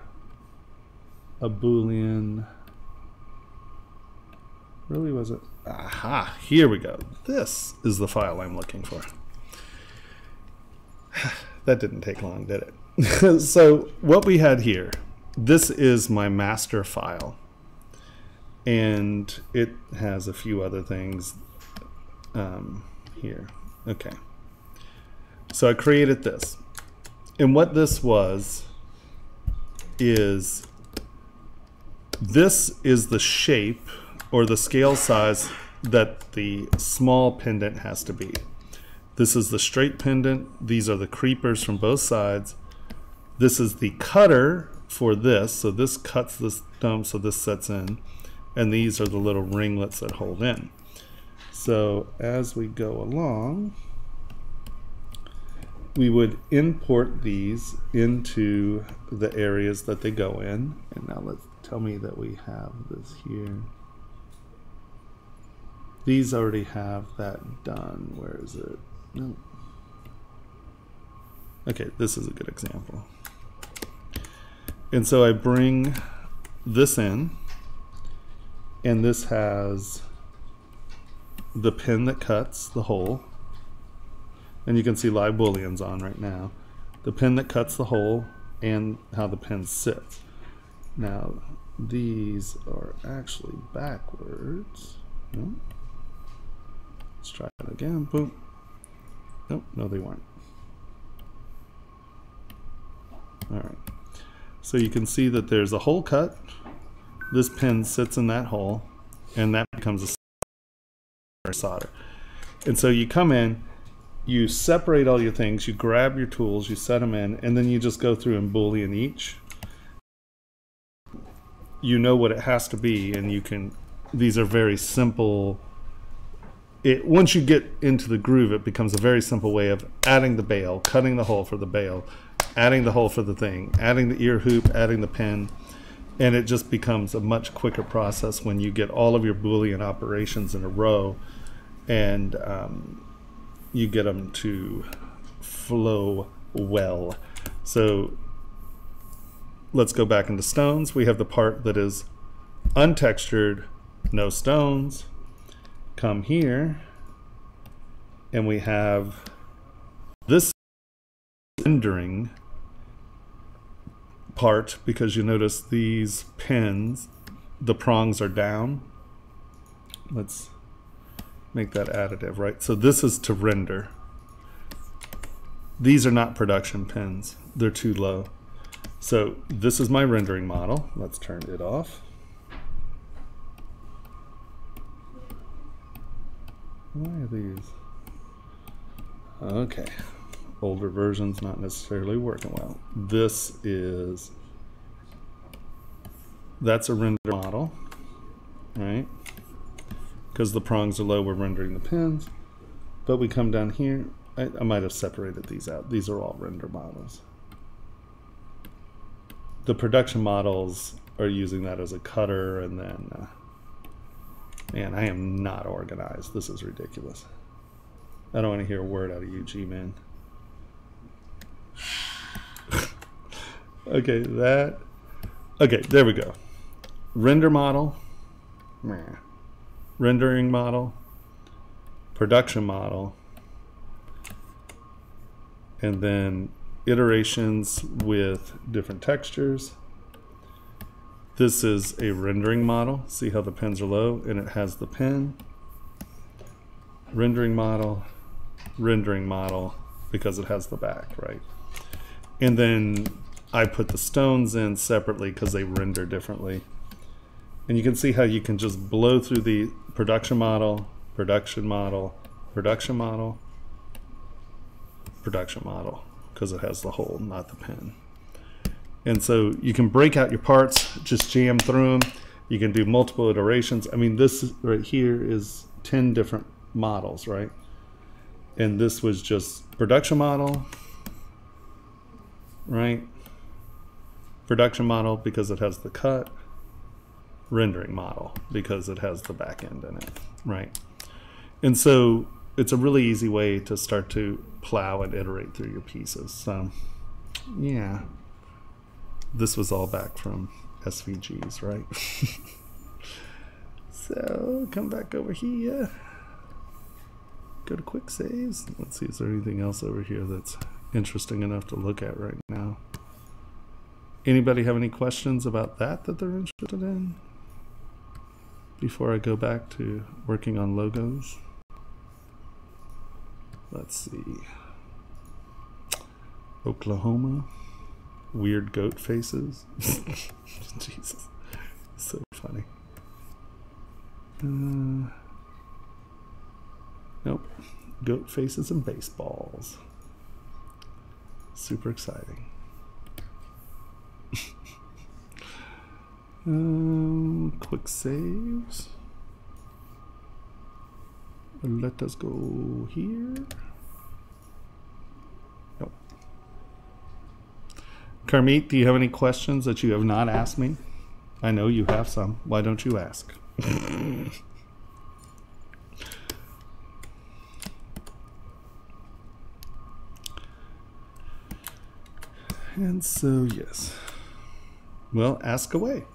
a Boolean. Really, was it? Aha, here we go. This is the file I'm looking for. That didn't take long, did it? So what we had here, this is my master file. And it has a few other things here. Okay. So I created this. And what this was is, this is the shape or the scale size that the small pendant has to be. This is the straight pendant. These are the creepers from both sides. This is the cutter for this. So this cuts this dome so this sets in. And these are the little ringlets that hold in. So as we go along, we would import these into the areas that they go in. And now let's tell me that we have this here. These already have that done. Where is it? No. Okay, this is a good example. And so I bring this in, and this has the pin that cuts the hole. And you can see live booleans on right now. The pin that cuts the hole and how the pin sits. Now, these are actually backwards. No. Let's try it again. Boom. Nope, no, they weren't. All right. So you can see that there's a hole cut. This pin sits in that hole, and that becomes a solder. And so you come in, you separate all your things, you grab your tools, you set them in, and then you just go through and Boolean each. You know what it has to be, and you can, these are very simple. Once you get into the groove, it becomes a very simple way of adding the bail, cutting the hole for the bail, adding the hole for the thing, adding the ear hoop, adding the pin, and it just becomes a much quicker process when you get all of your Boolean operations in a row, and you get them to flow well. So let's go back into stones. We have the part that is untextured, no stones. Come here, and we have this rendering part, because you notice these pins, the prongs are down. Let's make that additive, right? So this is to render. These are not production pins. They're too low. So this is my rendering model. Let's turn it off. Why are these? Okay. Older versions not necessarily working well. This is, that's a render model, right? Because the prongs are low, we're rendering the pins. But we come down here, I might have separated these out. These are all render models. The production models are using that as a cutter, and then, man, I am not organized. This is ridiculous. I don't want to hear a word out of you, G-Man. Okay, okay, there we go. Render model, rendering model, production model, and then iterations with different textures. This is a rendering model. See how the pins are low, and it has the pin. Rendering model, because it has the back, right? And then I put the stones in separately because they render differently. And you can see how you can just blow through the production model, production model, production model, production model, because it has the hole, not the pin. And so you can break out your parts, just jam through them. You can do multiple iterations. I mean, this right here is 10 different models, right? And this was just production model, right? Production model because it has the cut. Rendering model because it has the back end in it, right? And so it's a really easy way to start to plow and iterate through your pieces. So yeah, this was all back from SVGs, right? So come back over here. Go to quick saves. Let's see, is there anything else over here that's interesting enough to look at right now? Anybody have any questions about that they're interested in? Before I go back to working on logos. Let's see. Oklahoma. Weird goat faces. Jesus. So funny. Nope. Goat faces and baseballs. Super exciting. Quick saves. Let us go here. Nope. Carmeet, do you have any questions that you have not asked me? I know you have some. Why don't you ask? And so, yes. Well, ask away.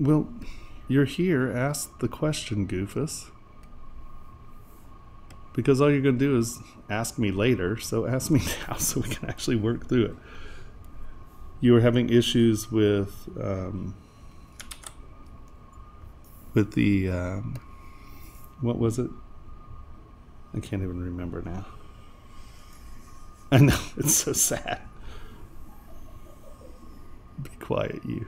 Well, you're here. Ask the question, Goofus. Because all you're going to do is ask me later, so ask me now so we can actually work through it. You were having issues with the, what was it? I can't even remember now. I know, it's so sad. Be quiet, you.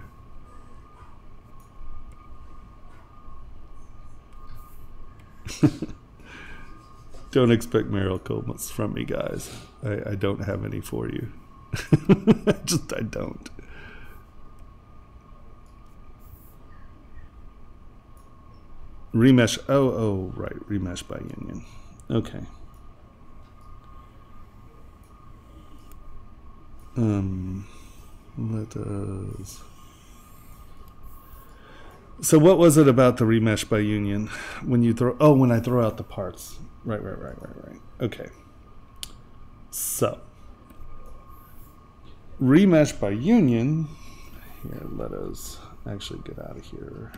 Don't expect miracles from me, guys. I don't have any for you. I don't. Remesh. Oh, right. Remesh by union. Okay. Let us. So what was it about the remesh by union when you throw? Oh, when I throw out the parts. Right. Okay. So, remesh by union. Here, let us actually get out of here.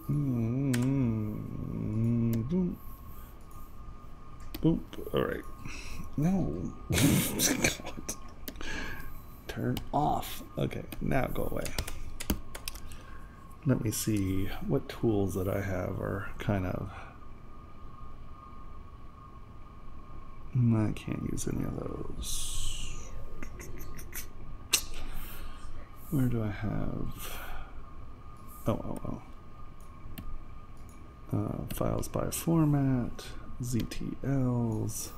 Boom. Boom. All right. No. Turn off. Okay, now go away. Let me see what tools that I have are kind of. I can't use any of those. Where do I have? Files by format, ZTLs,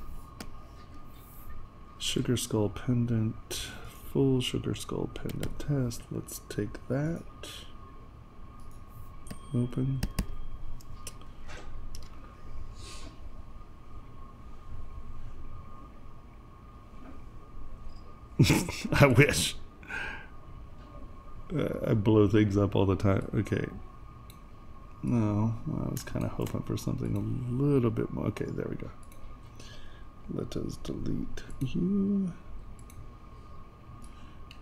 sugar skull pendant, full sugar skull pendant test. Let's take that. Open. I wish. I blow things up all the time. Okay. No, well, I was kind of hoping for something a little bit more. Okay, there we go. Let us delete you.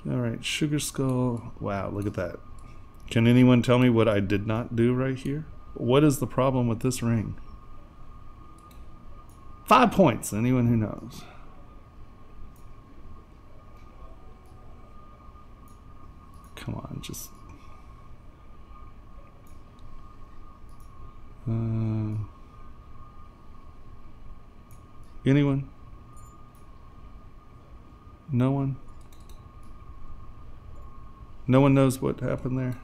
All right, sugar skull. Wow, look at that. Can anyone tell me what I did not do right here? What is the problem with this ring? 5 points. Anyone who knows? Come on, just. Anyone? No one? No one knows what happened there?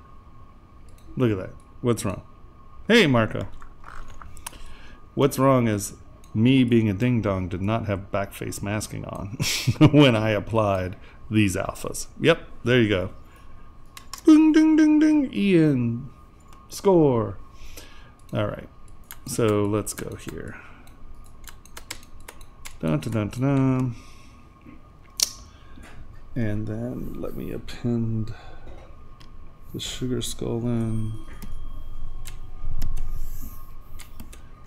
Look at that. What's wrong? Hey, Marco. What's wrong is me being a ding-dong did not have backface masking on when I applied these alphas. Yep, there you go. Ding, ding, ding, ding. Ian. Score. All right. So let's go here. Dun, dun, dun, dun, dun. And then let me append the sugar skull in.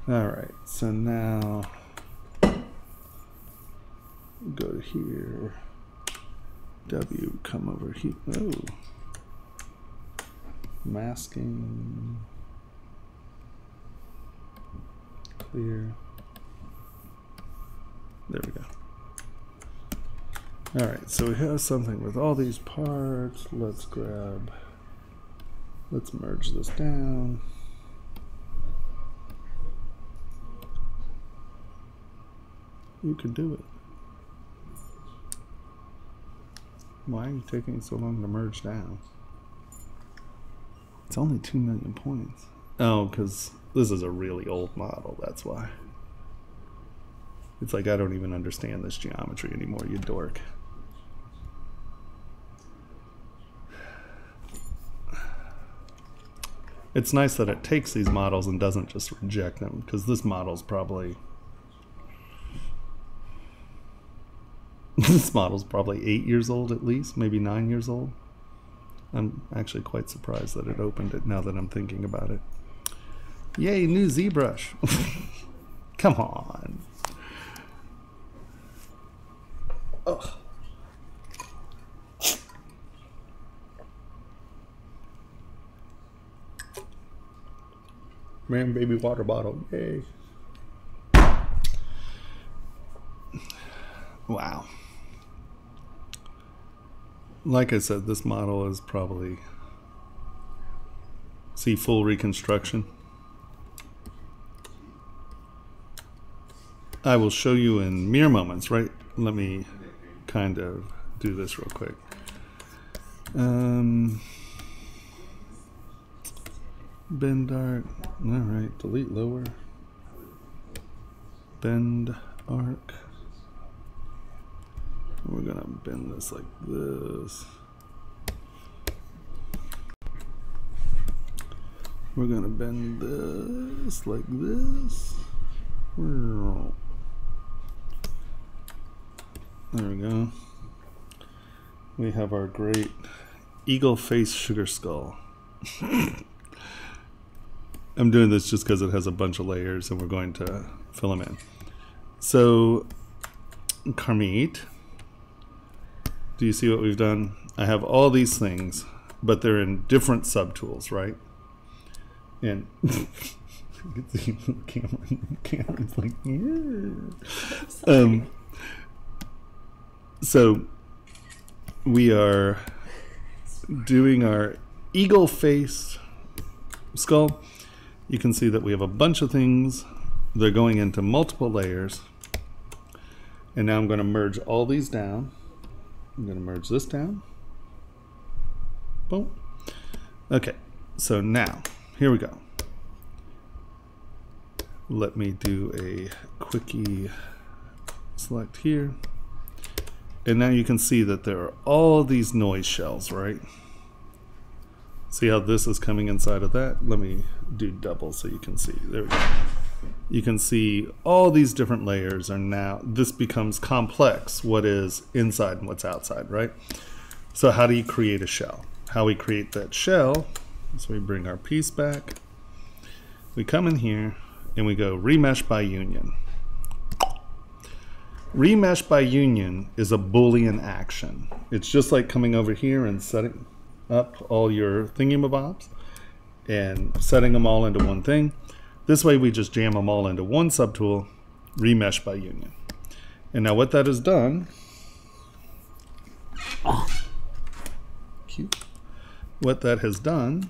All right, so now go to here. W, come over here. Oh, masking, clear. There we go. All right, so we have something with all these parts. Let's merge this down. You can do it. Why are you taking so long to merge down? It's only 2 million points. Oh, because this is a really old model, that's why. It's like I don't even understand this geometry anymore, you dork. It's nice that it takes these models and doesn't just reject them, because this model's probably... This model's probably 8 years old at least, maybe 9 years old. I'm actually quite surprised that it opened it now that I'm thinking about it. Yay, new ZBrush. Come on. Ugh. Man, baby water bottle. Yay. Wow. Like I said, this model is probably, see, full reconstruction. I will show you in mere moments, right? Let me kind of do this real quick. Bend arc, all right, delete lower. Bend arc. We're gonna bend this like this. We're gonna bend this like this. There we go. We have our great eagle face sugar skull. I'm doing this just because it has a bunch of layers and we're going to fill them in. So, Carmite. Do you see what we've done? I have all these things, but they're in different subtools, right? And you can see the camera's like, yeah. So we are doing our eagle face skull. You can see that we have a bunch of things. They're going into multiple layers. And now I'm going to merge all these down. I'm going to merge this down. Boom. Okay, so now, here we go. Let me do a quickie select here. And now you can see that there are all these noise shells, right? See how this is coming inside of that? Let me do double so you can see. There we go. You can see all these different layers are now, this becomes complex, what is inside and what's outside, right? So how do you create a shell? How we create that shell, so we bring our piece back, we come in here and we go remesh by union. Remesh by union is a Boolean action. It's just like coming over here and setting up all your thingamabobs and setting them all into one thing. This way we just jam them all into one subtool, remesh by union. And now what that has done, cute. What that has done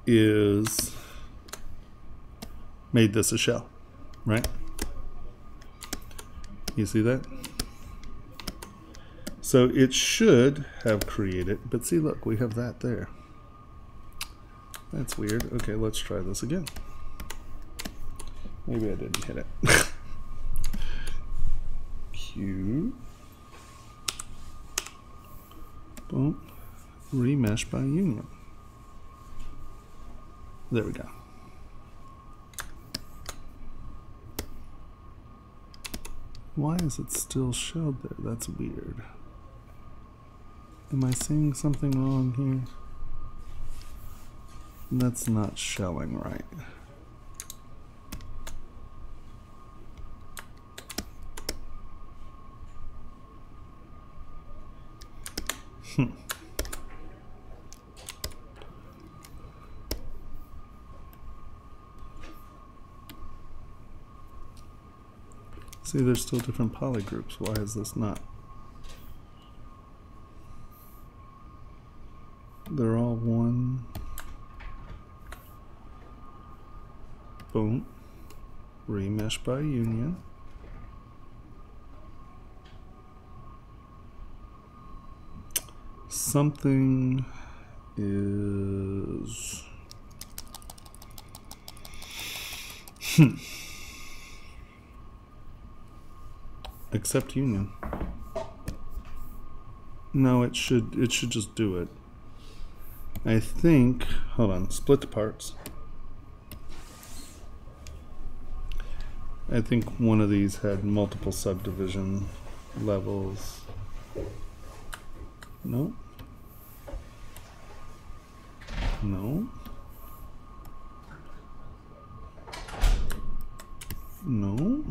is made this a shell, right? You see that? So it should have created, but see, look, we have that there. That's weird. Okay, let's try this again. Maybe I didn't hit it. Q. Boom. Remesh by union. There we go. Why is it still shelled there? That's weird. Am I seeing something wrong here? That's not shelling right. See, there's still different poly groups. Why is this not? They're all one. Boom. Remesh by union. Something is... Accept union. No, it should just do it. I think, hold on, split the parts. I think one of these had multiple subdivision levels. No. No. No.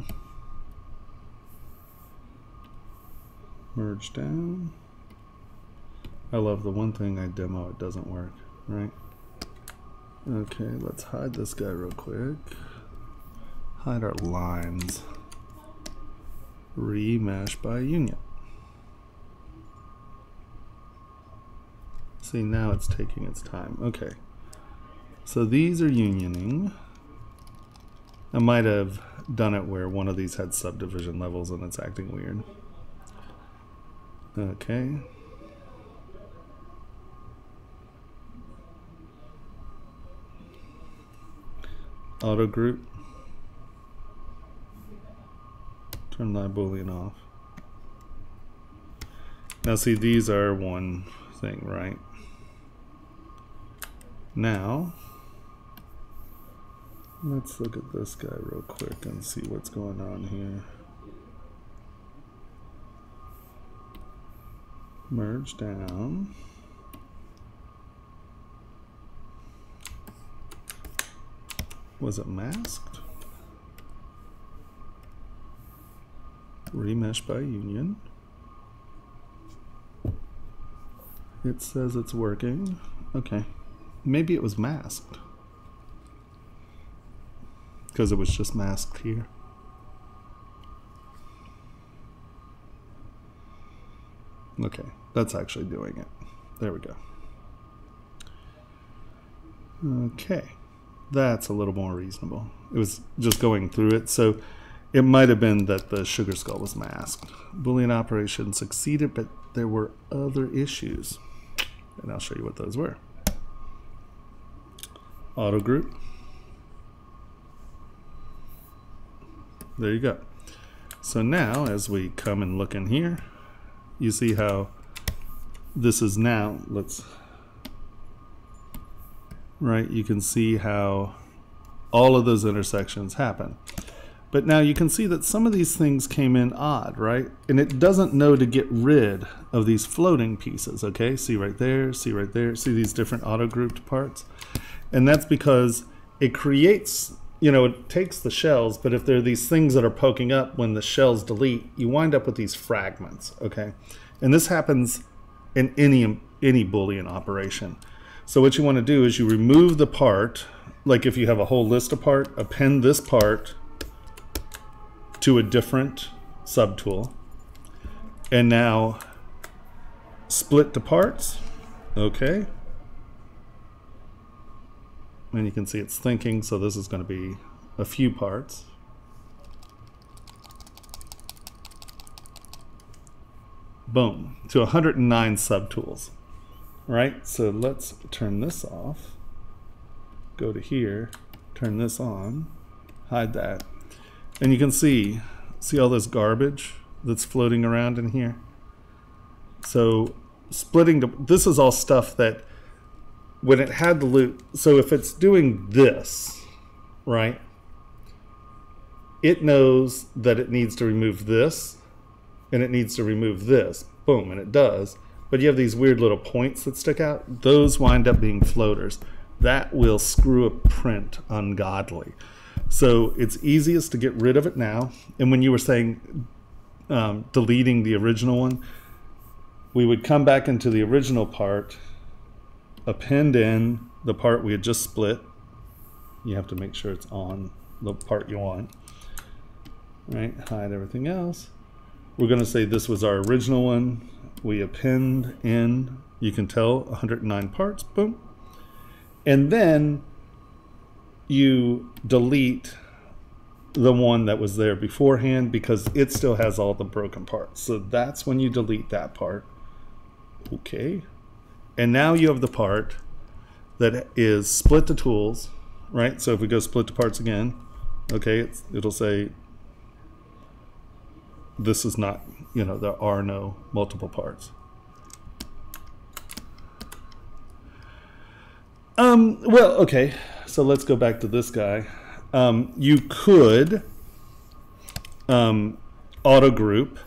Merge down. I love the one thing I demo, it doesn't work, right? Okay, let's hide this guy real quick. Hide our lines. Remesh by union. See, now it's taking its time. Okay. So these are unioning. I might have done it where one of these had subdivision levels and it's acting weird. Okay. Auto group. Turn that Boolean off. Now see, these are one thing, right? Now, let's look at this guy real quick and see what's going on here. Merge down. Was it masked? Remesh by union. It says it's working. Okay. Maybe it was masked. Because it was just masked here. Okay, that's actually doing it. There we go. Okay, that's a little more reasonable. It was just going through it, so it might have been that the sugar skull was masked. Boolean operation succeeded, but there were other issues. And I'll show you what those were. Auto group. There you go. So now, as we come and look in here, you see how this is now, right, you can see how all of those intersections happen. But now you can see that some of these things came in odd, right? And it doesn't know to get rid of these floating pieces, okay? See right there, see right there, see these different auto-grouped parts? And that's because it creates, you know, it takes the shells, but if there are these things that are poking up when the shells delete, you wind up with these fragments, okay? And this happens in any Boolean operation. So what you want to do is you remove the part, like if you have a whole list of part, append this part to a different subtool, and now split the parts, okay? And you can see it's thinking, so this is going to be a few parts. Boom, to 109 subtools, right? So let's turn this off, go to here, turn this on, hide that. And you can see all this garbage that's floating around in here? So splitting, this is all stuff that when it had the loop, so if it's doing this, right, it knows that it needs to remove this and it needs to remove this. Boom, and it does. But you have these weird little points that stick out. Those wind up being floaters. That will screw a print ungodly. So it's easiest to get rid of it now. And when you were saying deleting the original one, we would come back into the original part, append in the part we had just split. You have to make sure it's on the part you want. Right, hide everything else. We're going to say this was our original one. We append in, you can tell, 109 parts, boom. And then you delete the one that was there beforehand because it still has all the broken parts. So that's when you delete that part. Okay. And now you have the part that is split to tools, right? So if we go split to parts again, okay, it'll say this is not, you know, there are no multiple parts. Well, okay, so let's go back to this guy. You could auto group,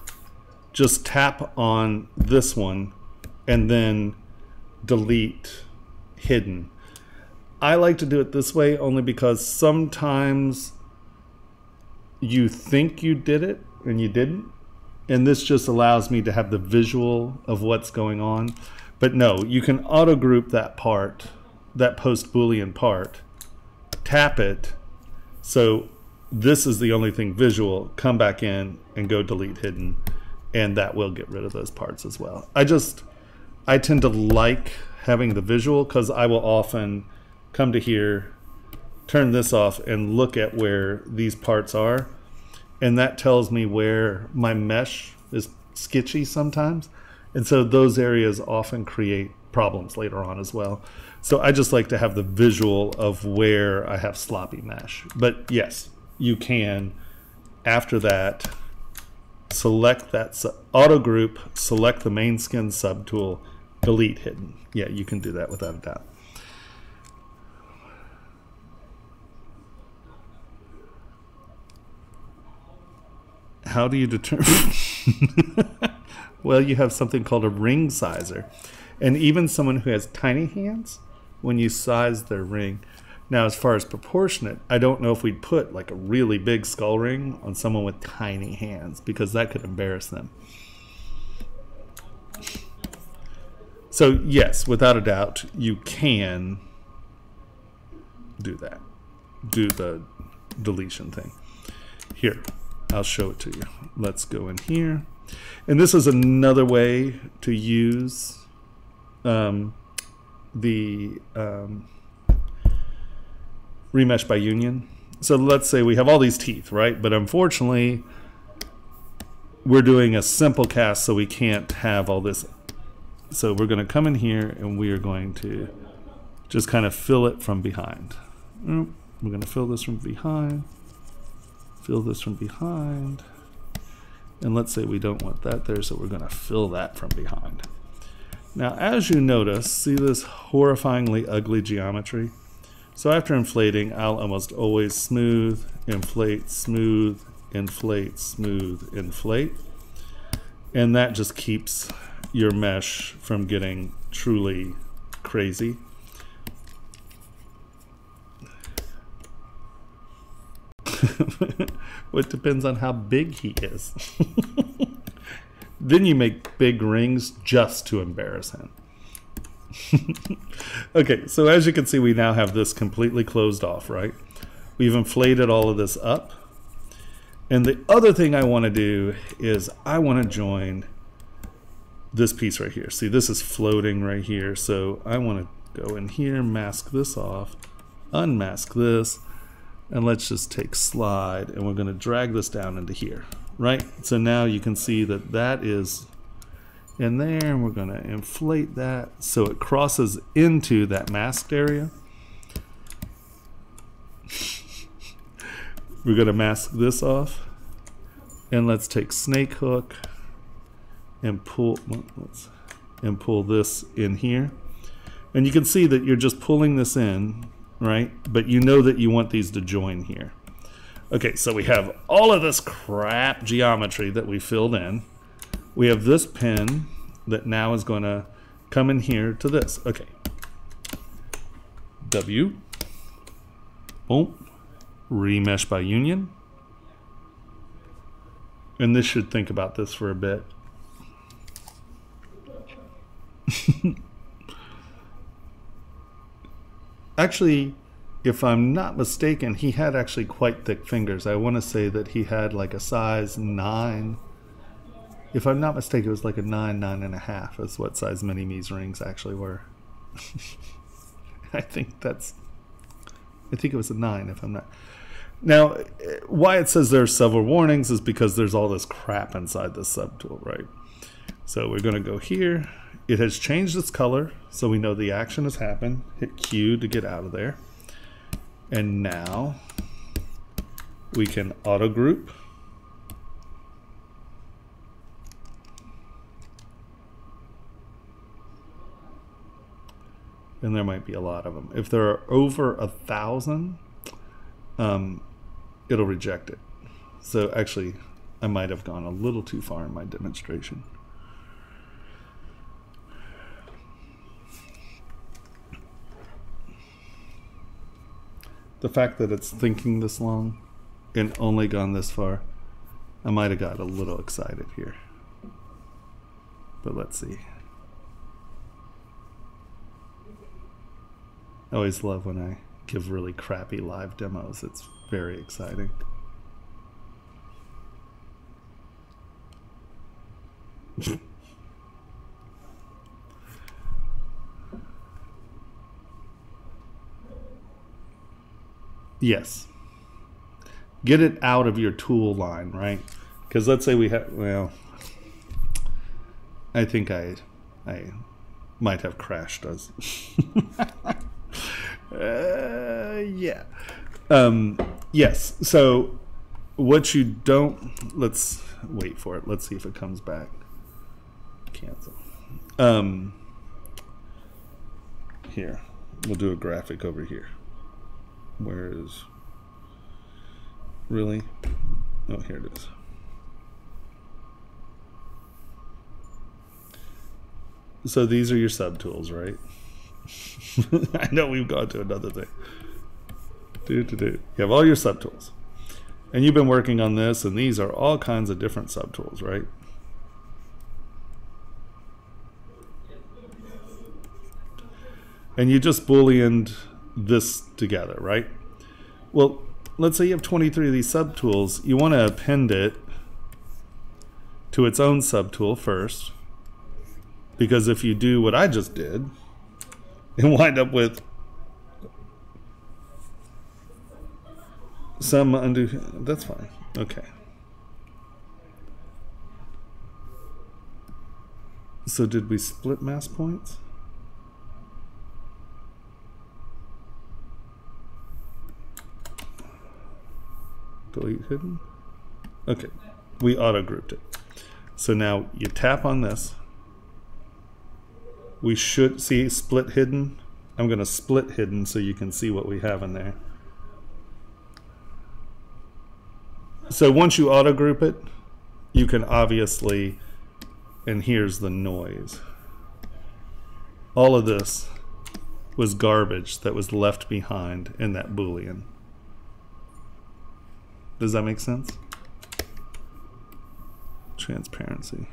just tap on this one and then delete hidden. I like to do it this way only because sometimes you think you did it and you didn't, and this just allows me to have the visual of what's going on. But no, you can auto group that part, that post Boolean part, tap it, so this is the only thing visual, come back in and go delete hidden, and that will get rid of those parts as well. I tend to like having the visual because I will often come to here, turn this off, and look at where these parts are. And that tells me where my mesh is sketchy sometimes. And so those areas often create problems later on as well. So I just like to have the visual of where I have sloppy mesh. But yes, you can, after that, select that auto group, select the main skin subtool, delete hidden. Yeah, you can do that without a doubt. How do you determine? Well, you have something called a ring sizer. And even someone who has tiny hands, when you size their ring. Now, as far as proportionate, I don't know if we'd put like a really big skull ring on someone with tiny hands because that could embarrass them. So yes, without a doubt, you can do that. Do the deletion thing. Here, I'll show it to you. Let's go in here. And this is another way to use the remesh by union. So let's say we have all these teeth, right? But unfortunately, we're doing a simple cast, so we can't have all this. So we're going to come in here and we are going to just kind of fill it from behind. We're going to fill this from behind. Fill this from behind. And let's say we don't want that there, so we're going to fill that from behind. Now, as you notice, see this horrifyingly ugly geometry? So after inflating, I'll almost always smooth, inflate, smooth, inflate, smooth, inflate. And that just keeps your mesh from getting truly crazy. Well, it depends on how big he is. Then you make big rings just to embarrass him. Okay, so as you can see, we now have this completely closed off, right? We've inflated all of this up. And the other thing I want to do is I want to join this piece right here. See, this is floating right here. So I want to go in here, mask this off, unmask this, and let's just take slide, and we're going to drag this down into here, right? So now you can see that that is in there, and we're going to inflate that so it crosses into that masked area. We're going to mask this off, and let's take snake hook and pull this in here. And you can see that you're just pulling this in, right? But you know that you want these to join here. Okay, so we have all of this crap geometry that we filled in. We have this pin that now is going to come in here to this. Okay. W. Boom. Remesh by union. And this should think about this for a bit. Actually, if I'm not mistaken, he had actually quite thick fingers. I want to say that he had like a size 9. If I'm not mistaken, it was like a 9, 9.5 is what size Mini-Me's rings actually were. I think it was a 9 if I'm not. Now, why it says there's several warnings is because there's all this crap inside this subtool, right? So we're going to go here. It has changed its color, so we know the action has happened. Hit Q to get out of there. And now we can auto group. And there might be a lot of them. If there are over 1,000, it'll reject it. So actually, I might have gone a little too far in my demonstration. The fact that it's thinking this long and only gone this far, I might have got a little excited here. But let's see. I always love when I give really crappy live demos. It's very exciting. Yes. Get it out of your tool line, right? Because let's say we have, well, I think I might have crashed us. Yeah. Yes. So what you don't, let's wait for it. Let's see if it comes back. Cancel. Here, we'll do a graphic over here. Where is, really? Oh, here it is. So these are your subtools, right? I know we've gone to another thing. You have all your subtools. And you've been working on this, and these are all kinds of different subtools, right? And you just Booleaned this together, right? Well, let's say you have 23 of these subtools. You want to append it to its own subtool first, because if you do what I just did and wind up with some undo, that's fine. Okay. So did we split mask points? Delete hidden. Okay, we auto grouped it. So now you tap on this. We should see split hidden. I'm going to split hidden so you can see what we have in there. So once you auto group it, you can obviously, and here's the noise. All of this was garbage that was left behind in that Boolean. Does that make sense? Transparency.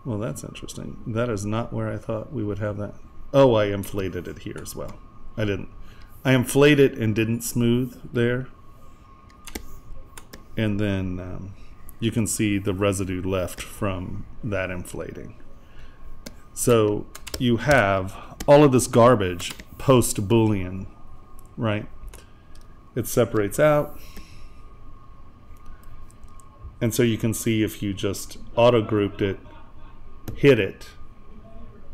Well, that's interesting. That is not where I thought we would have that. Oh, I inflated it here as well. I didn't. I inflated and didn't smooth there. And then you can see the residue left from that inflating. So you have all of this garbage post Boolean, right? It separates out. And so you can see if you just auto grouped it, hit it,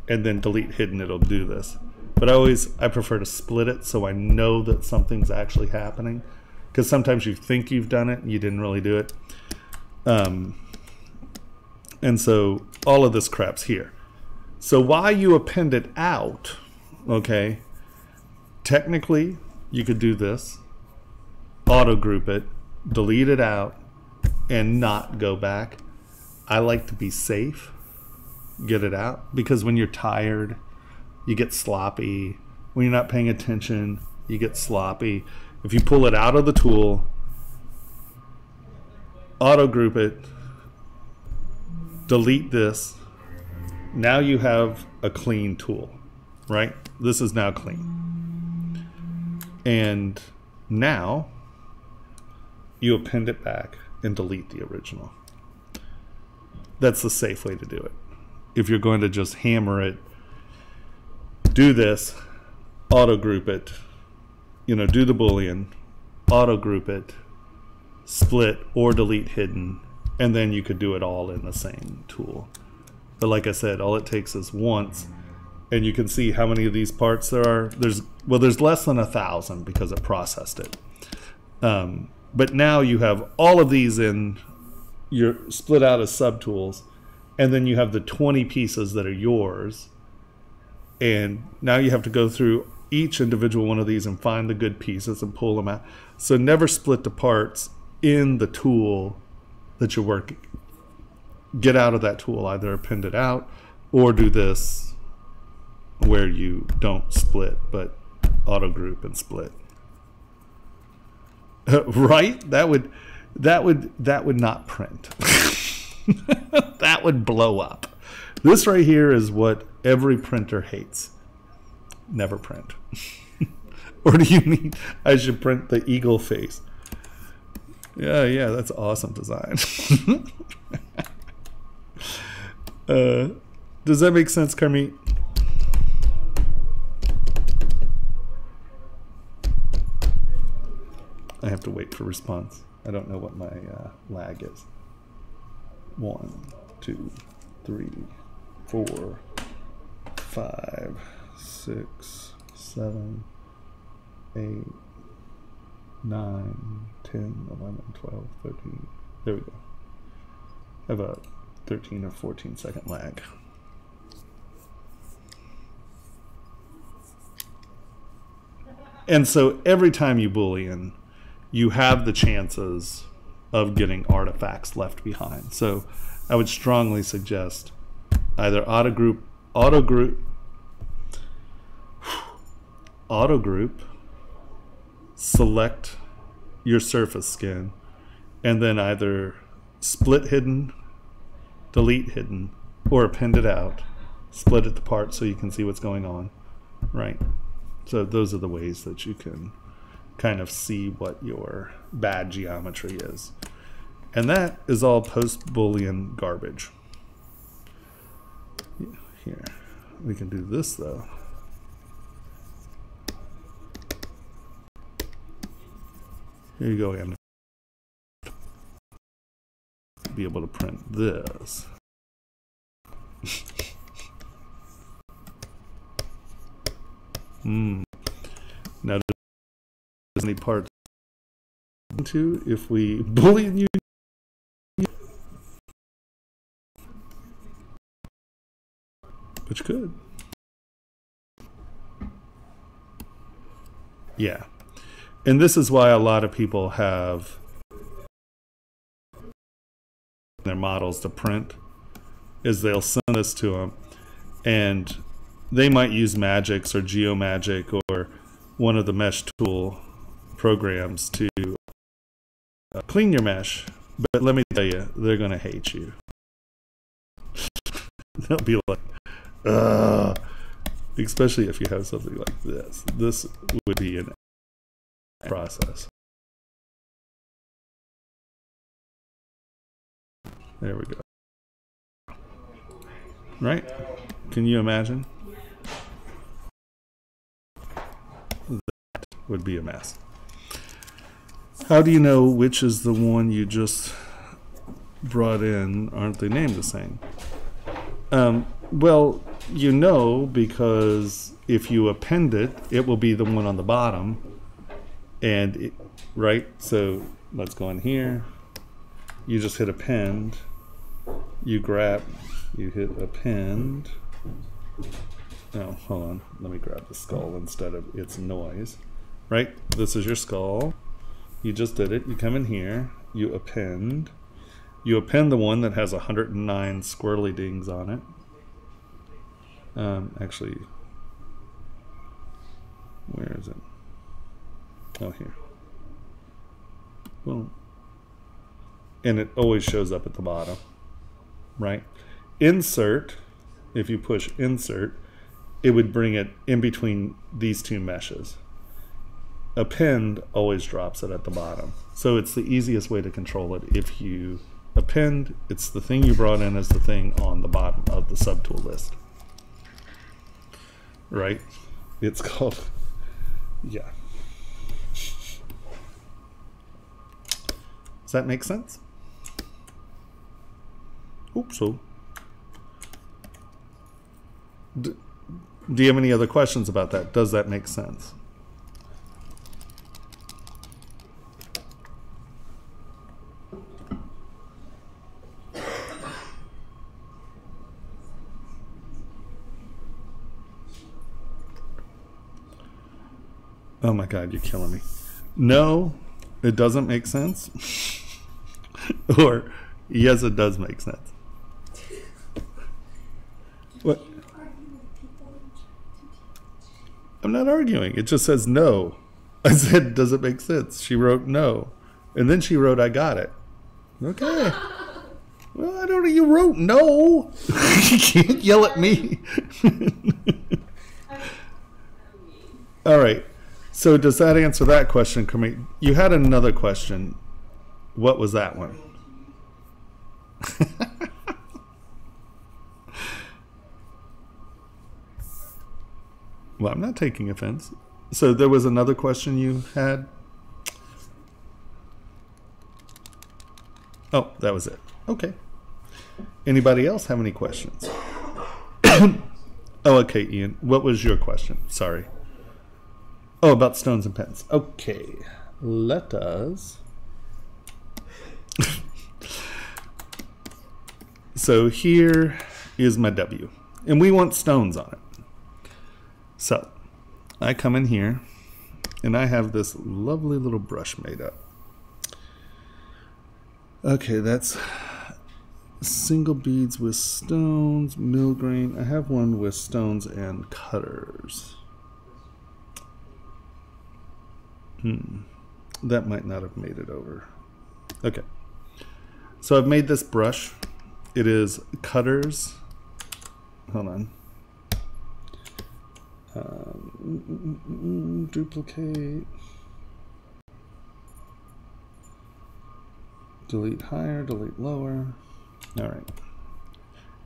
and then delete hidden, it'll do this. But I prefer to split it so I know that something's actually happening, because sometimes you think you've done it and you didn't really do it. And so all of this crap's here. So while you append it out, okay, technically you could do this, auto group it, delete it out, and not go back. I like to be safe, get it out, because when you're tired, you get sloppy. When you're not paying attention, you get sloppy. If you pull it out of the tool, auto group it, delete this, now you have a clean tool, right? This is now clean. And now you append it back and delete the original. That's the safe way to do it. If you're going to just hammer it, do this, auto group it, you know, do the Boolean, auto group it, split or delete hidden, and then you could do it all in the same tool. But like I said, all it takes is once, and you can see how many of these parts there are. There's less than 1,000 because it processed it. But now you have all of these in your split out as subtools, and then you have the 20 pieces that are yours. And now you have to go through each individual one of these and find the good pieces and pull them out. So never split the parts in the tool that you're working. Get out of that tool, either append it out or do this where you don't split but auto group and split. Right? That would not print. That would blow up. This right here is what every printer hates. Never print. Or do you mean I should print the eagle face? Yeah, that's awesome design. Does that make sense, Carmit? I have to wait for response. I don't know what my lag is. 1, 2, 3, 4, 5, 6, 7, 8, 9, 10, 11, 12, 13. There we go. I have a 13 or 14 second lag. And so every time you Boolean, you have the chances of getting artifacts left behind. So I would strongly suggest either auto group, select your surface skin, and then either split hidden, delete hidden, or append it out, split it apart so you can see what's going on, right? So those are the ways that you can kind of see what your bad geometry is. And that is all post-Boolean garbage. Here, we can do this though. Here you go, Anna. Be able to print this. Now, does any parts into if we Boolean you? Which could. Yeah. And this is why a lot of people have their models to print, is they'll send this to them and they might use Magix or GeoMagic or one of the mesh tool programs to clean your mesh, but let me tell you, they're going to hate you. They'll be like, especially if you have something like this. This would be an process. There we go. Right? Can you imagine? That would be a mess. How do you know which is the one you just brought in? Aren't they named the same? Well, you know, because if you append it, it will be the one on the bottom. And it, right? So let's go in here. You just hit append. You hit append. Oh, hold on. Let me grab the skull instead of its noise. right? This is your skull. You just did it. You come in here, you append. You append the one that has 109 squirrely dings on it. Actually, where is it? Oh, here. Boom. And it always shows up at the bottom, right? Insert, if you push insert, it would bring it in between these two meshes. Append always drops it at the bottom. So it's the easiest way to control it. If you append, it's the thing you brought in as the thing on the bottom of the subtool list. Right? It's called, yeah. Does that make sense? Oops. So, do you have any other questions about that? Does that make sense? Oh my God, you're killing me. No, it doesn't make sense. Or, yes, it does make sense. What? I'm not arguing. It just says no. I said, does it make sense? She wrote no. And then she wrote, I got it. Okay. Well, I don't know. You wrote no. You can't yell at me. All right. So does that answer that question, Kermit? You had another question. What was that one? Well, I'm not taking offense. So there was another question you had? Oh, that was it. Okay. Anybody else have any questions? Oh, okay, Ian. What was your question? Sorry. Oh, about stones and pens. Okay. Let us... So here is my W. And we want stones on it. So I come in here and I have this lovely little brush made up. Okay, that's single beads with stones, mill grain. I have one with stones and cutters. That might not have made it over. Okay. So I've made this brush. It is cutters. Hold on. Duplicate. Delete higher, delete lower. All right.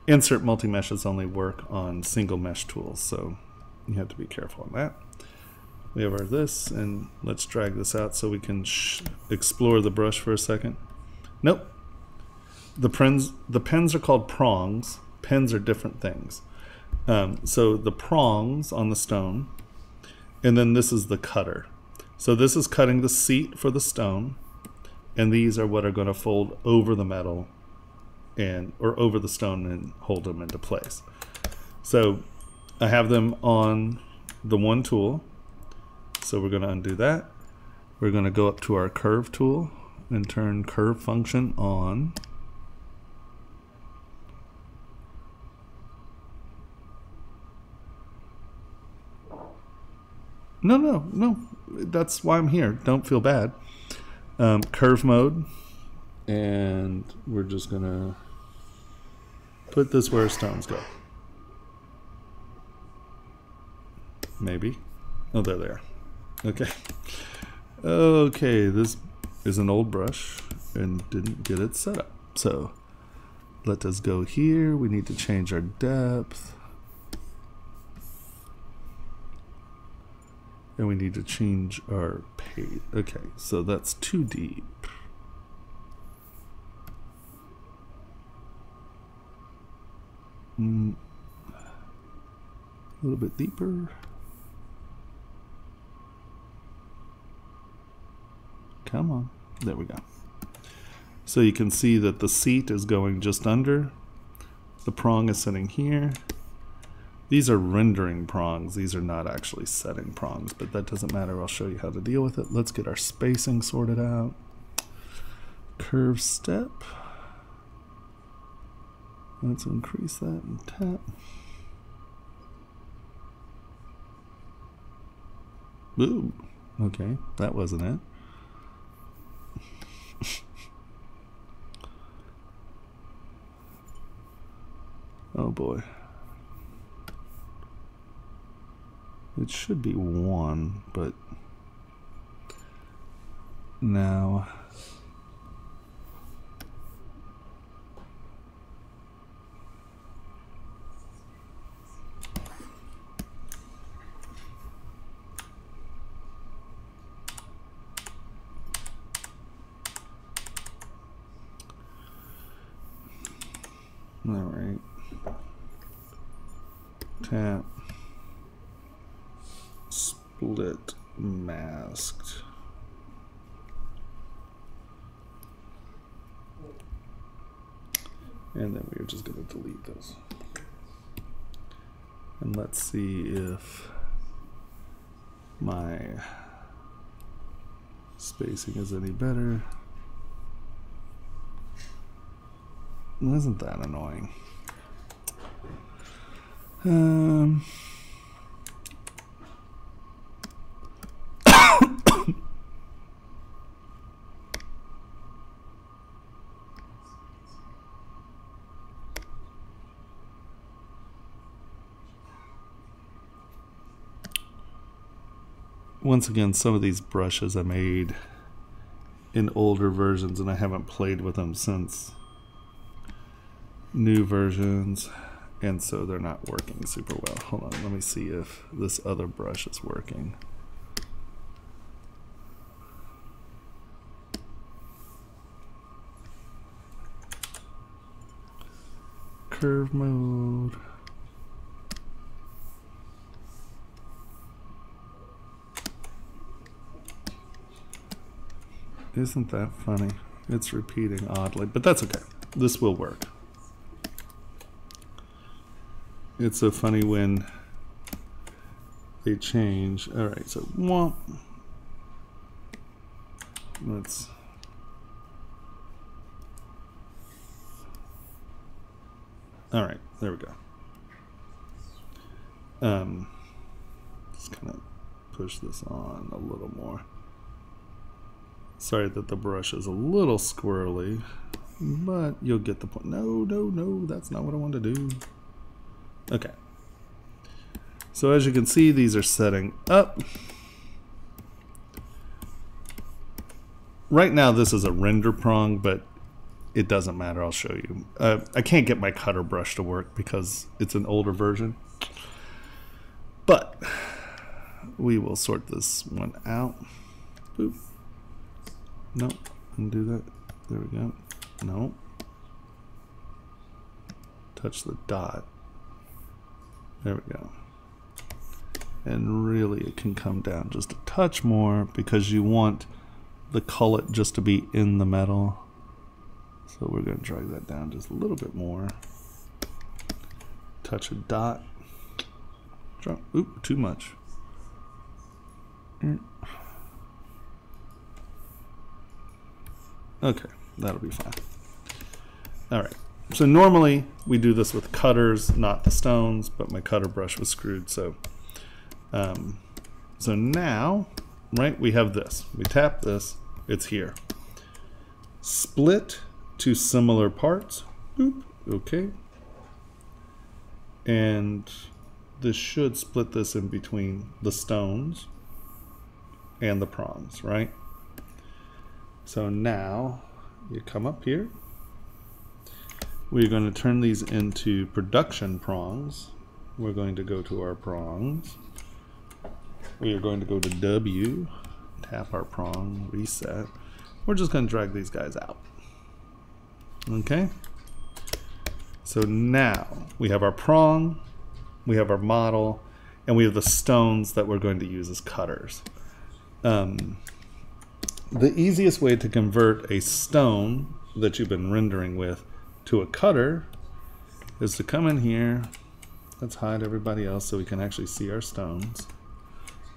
Insert multi-meshes only work on single mesh tools, so you have to be careful on that. We have our this, and let's drag this out so we can explore the brush for a second. Nope. The pens are called prongs. Pens are different things. So the prongs on the stone, and then this is the cutter. So this is cutting the seat for the stone, and these are what are going to fold over the metal or over the stone and hold them into place. So I have them on the one tool. So we're going to undo that. We're going to go up to our curve tool and turn curve function on. No. That's why I'm here. Don't feel bad. Curve mode. And we're just going to put this where stones go. Maybe. Oh, there they are. Okay. Okay, this is an old brush and didn't get it set up. So let us go here. We need to change our depth. And we need to change our page. Okay, so that's too deep. A little bit deeper. Come on. There we go. So you can see that the seat is going just under. The prong is sitting here. These are rendering prongs. These are not actually setting prongs, but that doesn't matter. I'll show you how to deal with it. Let's get our spacing sorted out. Curve step. Let's increase that and tap. Ooh, okay, that wasn't it. Oh boy. It should be 1, but now all right. Tap. Split masked. And then we're just going to delete this. And let's see if my spacing is any better. Isn't that annoying? Once again, some of these brushes I made in older versions, and I haven't played with them since new versions, and so they're not working super well. Hold on, let me see if this other brush is working. Curve mode. Isn't that funny? It's repeating oddly, but that's okay. This will work. It's so funny when they change. All right, so let's. All right, there we go. Just kind of push this on a little more. Sorry that the brush is a little squirrely, but you'll get the point. No, that's not what I want to do. Okay. So as you can see, these are setting up. Right now, this is a render prong, but it doesn't matter. I'll show you. I can't get my cutter brush to work because it's an older version, but we will sort this one out. Boop. No, undo that. There we go. No. Touch the dot. There we go. And really it can come down just a touch more because you want the cullet just to be in the metal. So we're going to drag that down just a little bit more. Touch a dot. Drop. Oop, too much. Okay, that'll be fine. All right. So normally we do this with cutters, not the stones, but my cutter brush was screwed. So, so now, right, we have this. We tap this, it's here. Split to similar parts. Boop. Okay. And this should split this in between the stones and the prongs, right? So now you come up here. We're going to turn these into production prongs. We're going to go to our prongs. We are going to go to W, tap our prong, reset. We're just going to drag these guys out. Okay? So now we have our prong, we have our model, and we have the stones that we're going to use as cutters. The easiest way to convert a stone that you've been rendering with to a cutter is to come in here Let's hide everybody else so we can actually see our stones.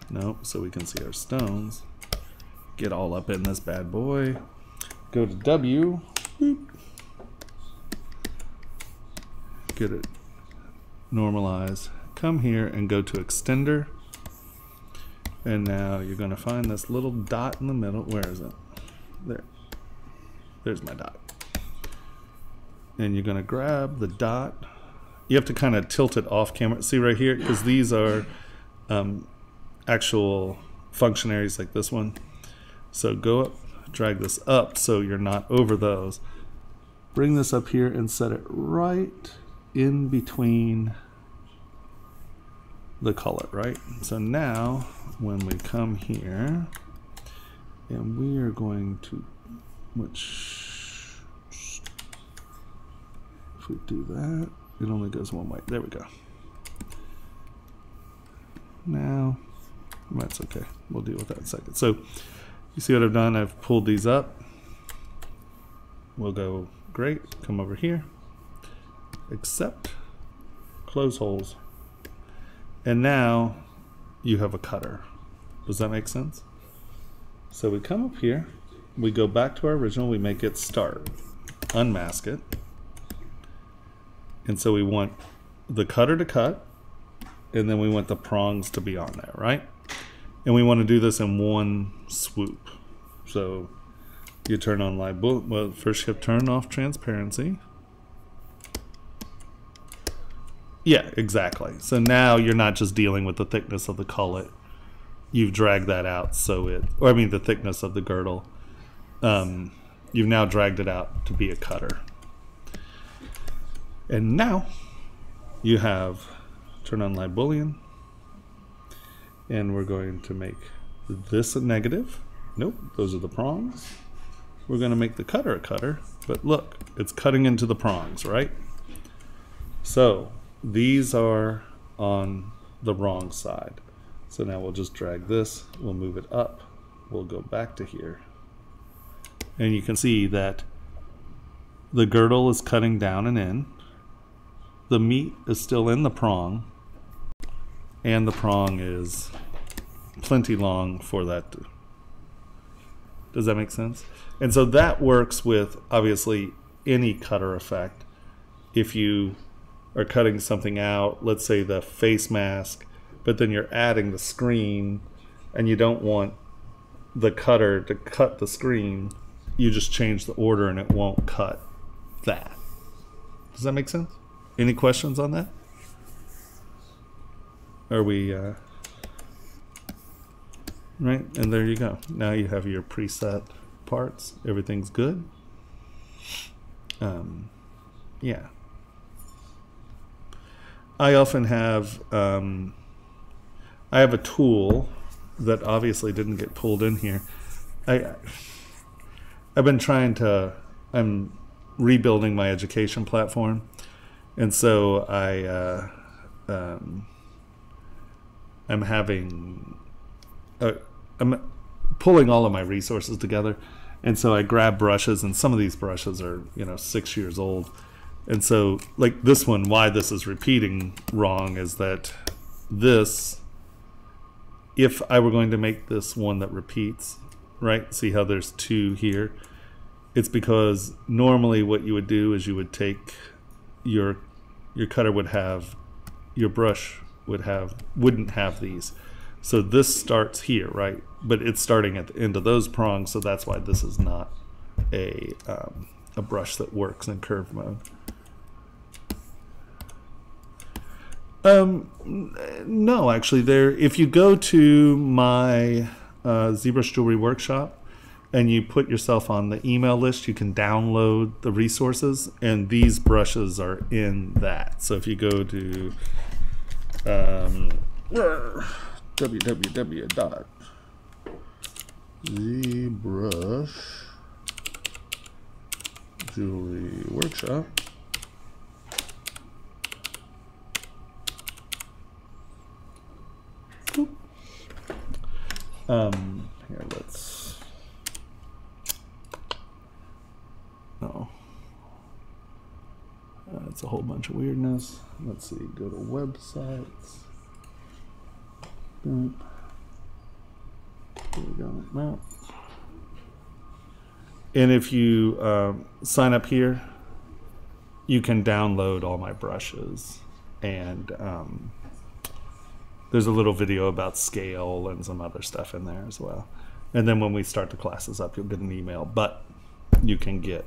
Nope, so we can see our stones. Get all up in this bad boy. Go to W. Boop. Get it normalized. Come here and go to extender. And now you're going to find this little dot in the middle. Where is it? There. There's my dot. And you're going to grab the dot. You have to kind of tilt it off camera. See right here? Because these are actual functionaries like this one. So go up, drag this up so you're not over those. Bring this up here and set it right in between the color, right? So now when we come here and we are going to, if we do that, it only goes one way. There we go. Now, that's okay. We'll deal with that in a second. So you see what I've done? I've pulled these up. We'll go great. Come over here. Accept. Close holes. And now you have a cutter. Does that make sense? So we come up here. We go back to our original. We make it start. Unmask it. And so we want the cutter to cut. And then we want the prongs to be on there, right? And we want to do this in one swoop. So you turn on live bullet. Well, first you have to turn off transparency. Yeah, exactly. So now you're not just dealing with the thickness of the cullet. You've dragged that out so it, or I mean the thickness of the girdle. You've now dragged it out to be a cutter. And now you have, turn on live boolean. And we're going to make this a negative. Nope, those are the prongs. We're going to make the cutter a cutter, but look, it's cutting into the prongs, right? So these are on the wrong side. So now we'll just drag this, we'll move it up, we'll go back to here. And you can see that the girdle is cutting down and in. The meat is still in the prong. And the prong is plenty long for that. Does that make sense? And so that works with obviously any cutter effect. If you are cutting something out, let's say the face mask, but then you're adding the screen and you don't want the cutter to cut the screen, you just change the order and it won't cut that. Does that make sense? Any questions on that? Are we right? And there you go. Now you have your preset parts. Everything's good. Yeah. I often have I have a tool that obviously didn't get pulled in here. I've been trying to, I'm rebuilding my education platform, and so I'm having, I'm pulling all of my resources together, and so I grab brushes, and some of these brushes are, 6 years old, and so like this one, why this is repeating wrong is that this, if I were going to make this one that repeats, right? See how there's two here? It's because normally what you would do is you would take your cutter would have, your brush wouldn't have these. So this starts here, right? But it's starting at the end of those prongs, so that's why this is not a brush that works in curve mode. No, actually, if you go to my ZBrush Jewelry Workshop and you put yourself on the email list, you can download the resources, and these brushes are in that. So if you go to www.ZBrush Jewelry Workshop, here, It's a whole bunch of weirdness. Let's see, go to websites. Boom. There we go. Map. And if you sign up here, you can download all my brushes. And there's a little video about scale and some other stuff in there as well. And then when we start the classes up, you'll get an email. But you can get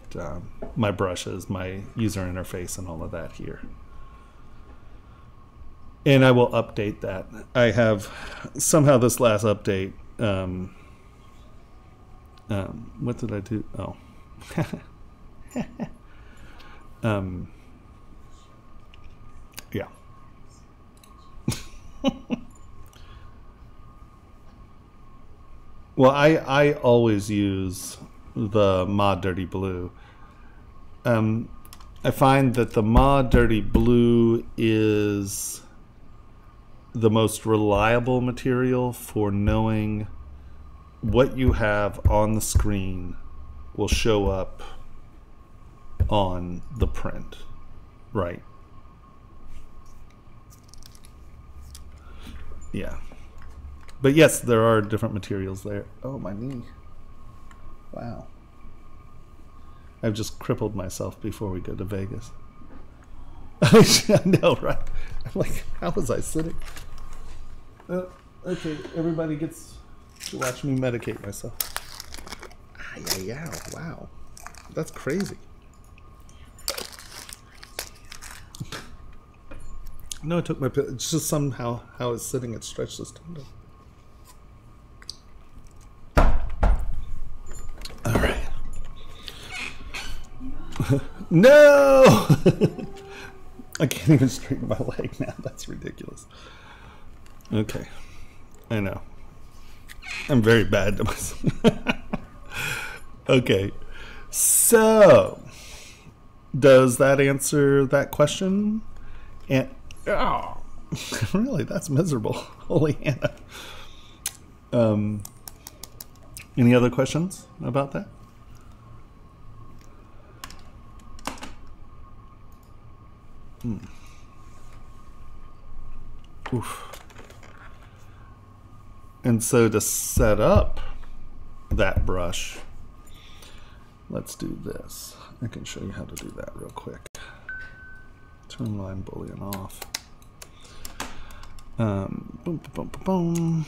my brushes, my user interface, and all of that here. And I will update that. I have somehow this last update. What did I do? Oh. Yeah. Well, I always use the mod Dirty Blue. I find that the mod Dirty Blue is the most reliable material for knowing what you have on the screen will show up on the print, right? Yeah. But yes, there are different materials there. Oh, my knee. Wow. I've just crippled myself before we go to Vegas. I know, right? I'm like, how was I sitting? Okay, everybody gets to watch me medicate myself. Wow. That's crazy. No, I took my pill. It's just somehow how it's sitting, it stretched this tendon. All right. No! I can't even straighten my leg now. That's ridiculous. Okay. I know. I'm very bad to myself. Okay. So, does that answer that question? And oh, really, that's miserable. Holy Hannah. Any other questions about that? Oof. And so to set up that brush, let's do this. I can show you how to do that real quick. Turn line boolean off. Boom, boom, boom, boom, boom.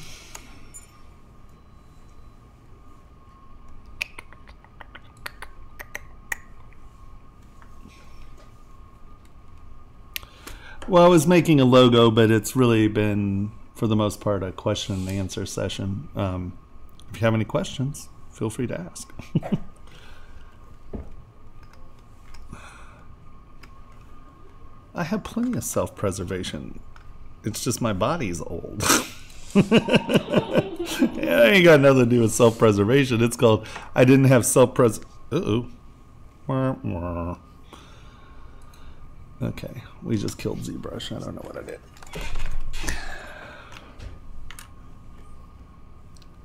Well, I was making a logo, but it's really been, for the most part, a question and answer session. If you have any questions, feel free to ask. I have plenty of self-preservation. It's just my body's old. Yeah, ain't got nothing to do with self-preservation. It's called, I didn't have Uh-oh. Okay, we just killed ZBrush. I don't know what I did.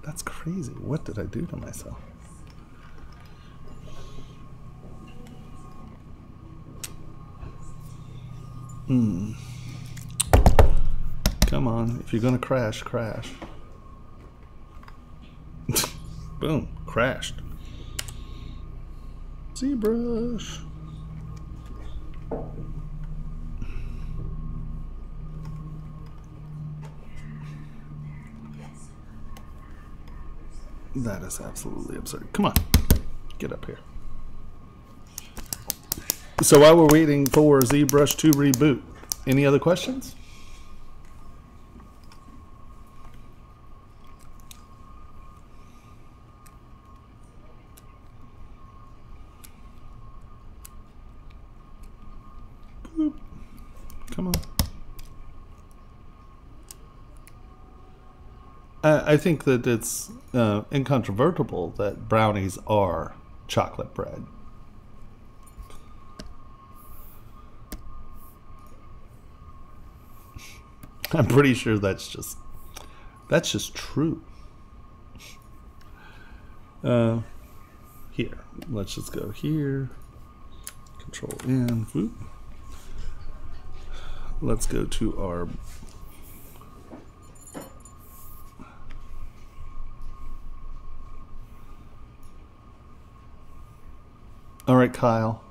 That's crazy. What did I do to myself? Come on, if you're gonna crash, crash. Boom, crashed. ZBrush. That is absolutely absurd. Come on, get up here. So while we're waiting for ZBrush to reboot, any other questions? Boop. Come on. I think that it's incontrovertible that brownies are chocolate bread. I'm pretty sure that's just true. Here, let's just go here. Control N. Whoop. let's go to our all right, Kyle,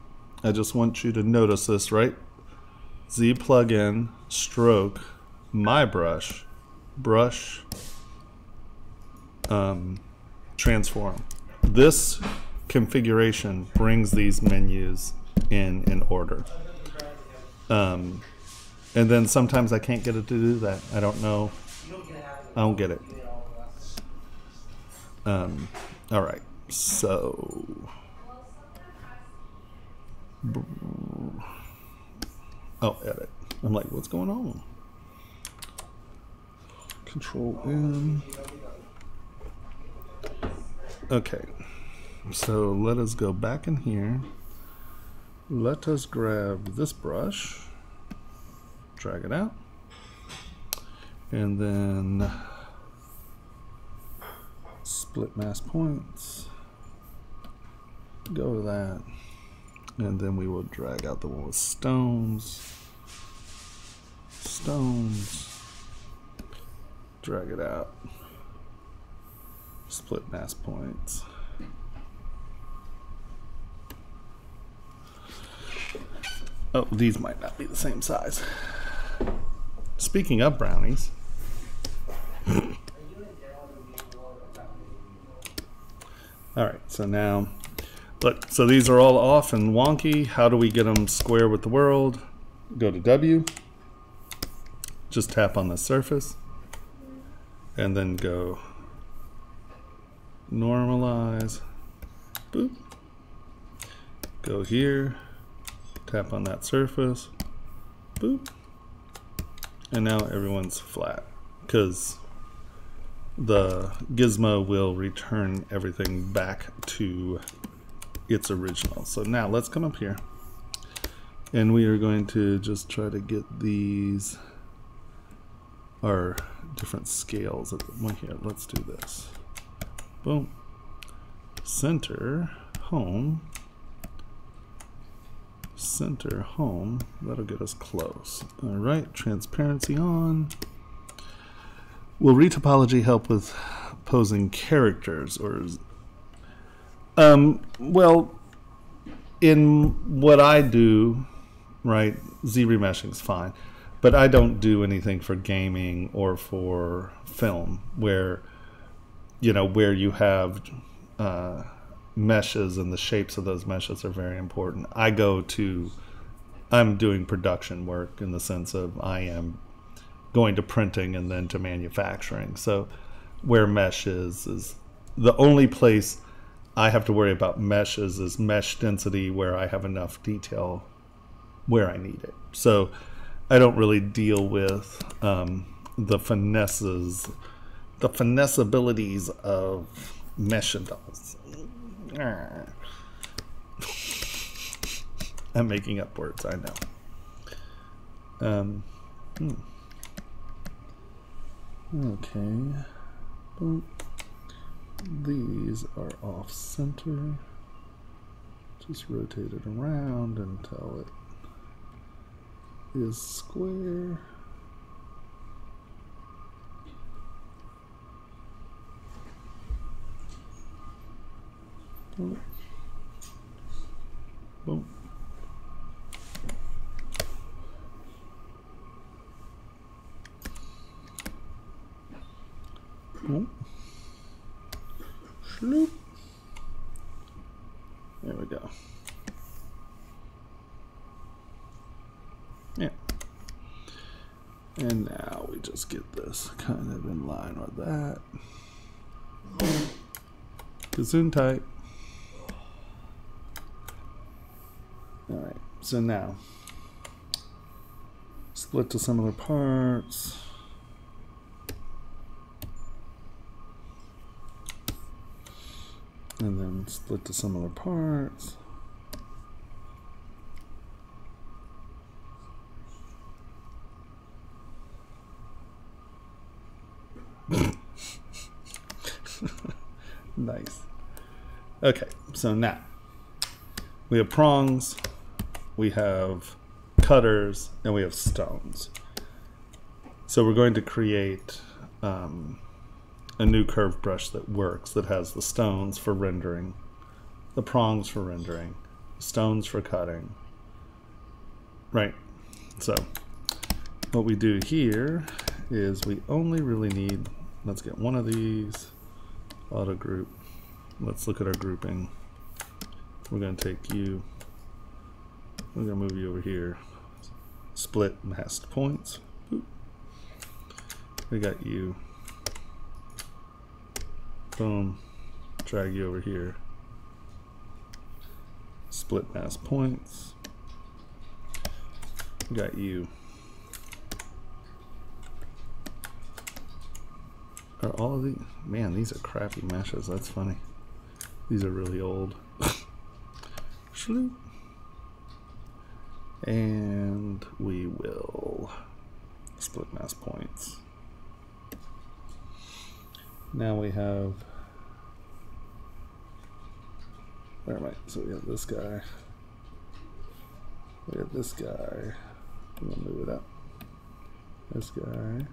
I just want you to notice this, right? Z plugin, stroke, my brush, brush, transform. This configuration brings these menus in order. And then sometimes I can't get it to do that. I don't know. I don't get it. All right, so. Oh, edit. I'm like, what's going on? Control N. Okay, so let us go back in here. Let us grab this brush, drag it out, and then split mask points. Go to that. And then we will drag out the one with stones. Stones. Drag it out. Split mask points. Oh, these might not be the same size. Speaking of brownies. All right, so now, look, so these are all off and wonky. How do we get them square with the world? Go to W, just tap on the surface, and then go normalize, boop. Go here, tap on that surface, boop. And now everyone's flat, because the gizmo will return everything back to its original. So now let's come up here and we are going to just try to get these, our different scales. Here, let's do this. Boom. Center, home. Center, home. That'll get us close. All right, transparency on. Will retopology help with posing characters, or well, in what I do, right, Z remeshing is fine, but I don't do anything for gaming or for film where, you know, where you have meshes and the shapes of those meshes are very important. I'm doing production work in the sense of I am going to printing and then to manufacturing. So where mesh is the only place I have to worry about meshes is mesh density, where I have enough detail where I need it. So I don't really deal with the finessabilities of meshables. I'm making up words, I know. Okay. Boop. These are off center. Just rotate it around until it is square. Boom. Boom. Boom. Shloop. There we go. Yeah. And now we just get this kind of in line with that. Gesundheit. All right, so now split to similar parts. And then split to similar parts. Nice. Okay, so now we have prongs, we have cutters, and we have stones. So we're going to create a new curved brush that works, that has the stones for rendering, the prongs for rendering, stones for cutting. Right. So what we do here is we only really need, let's get one of these, auto group. Let's look at our grouping. We're going to take you, we're going to move you over here, split masked points. Boop. We got you, boom, drag you over here, split masked points. We got you. Are all of these, man, these are crappy meshes, that's funny. These are really old. And we will split mask points. Now we have, where am I? So we have this guy. We have this guy. I'm gonna move it up. This guy.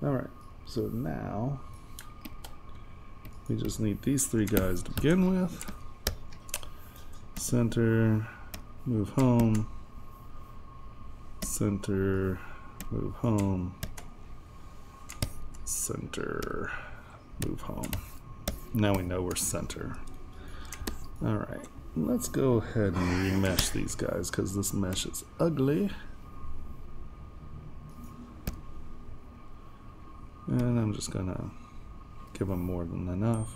Alright, so now we just need these three guys to begin with. Center, move home. Center, move home. Center, move home. Now we know we're center. Alright, let's go ahead and remesh these guys because this mesh is ugly. And I'm just gonna give them more than enough.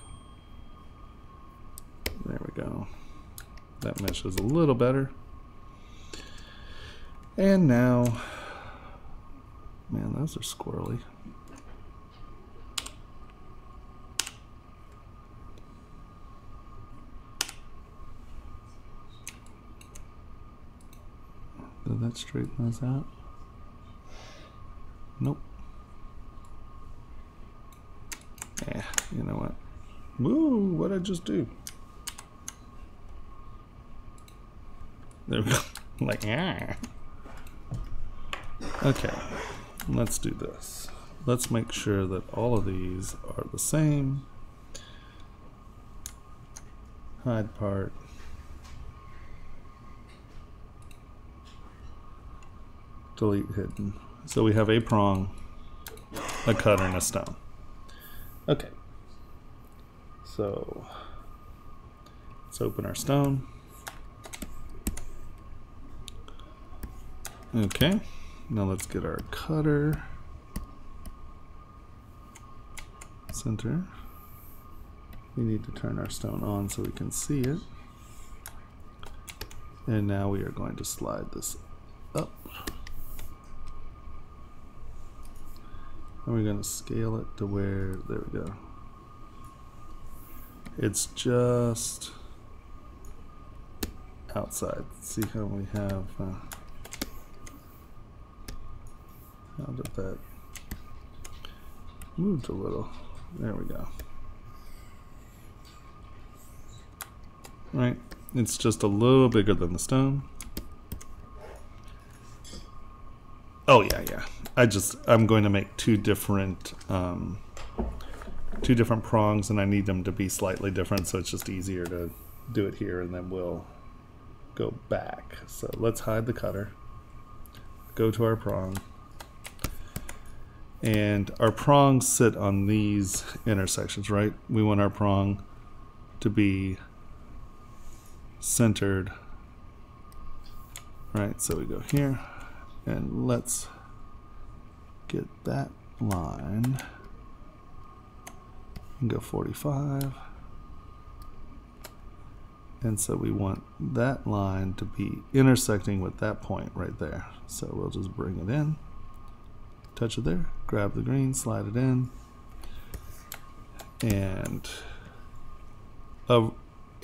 There we go. That mesh is a little better. And now, man, those are squirrely. Did that straighten those out? Nope. Yeah, you know what? Woo, what'd I just do? There we go. Like, yeah. Okay, let's do this. Let's make sure that all of these are the same. Hide part. Delete hidden. So we have a prong, a cutter, and a stone. Okay, so let's open our stone. Okay, now let's get our cutter. Center. We need to turn our stone on so we can see it. And now we are going to slide this up. And we're going to scale it to where, there we go. It's just outside. See how we have, how did that moved a little? There we go. Right, it's just a little bigger than the stone. Oh yeah. I'm going to make two different prongs, and I need them to be slightly different, so it's just easier to do it here, and then we'll go back. So let's hide the cutter, go to our prong, and our prongs sit on these intersections, right? We want our prong to be centered, right? So we go here, and let's get that line and go 45. And so we want that line to be intersecting with that point right there. So we'll just bring it in, touch it there, grab the green, slide it in, and a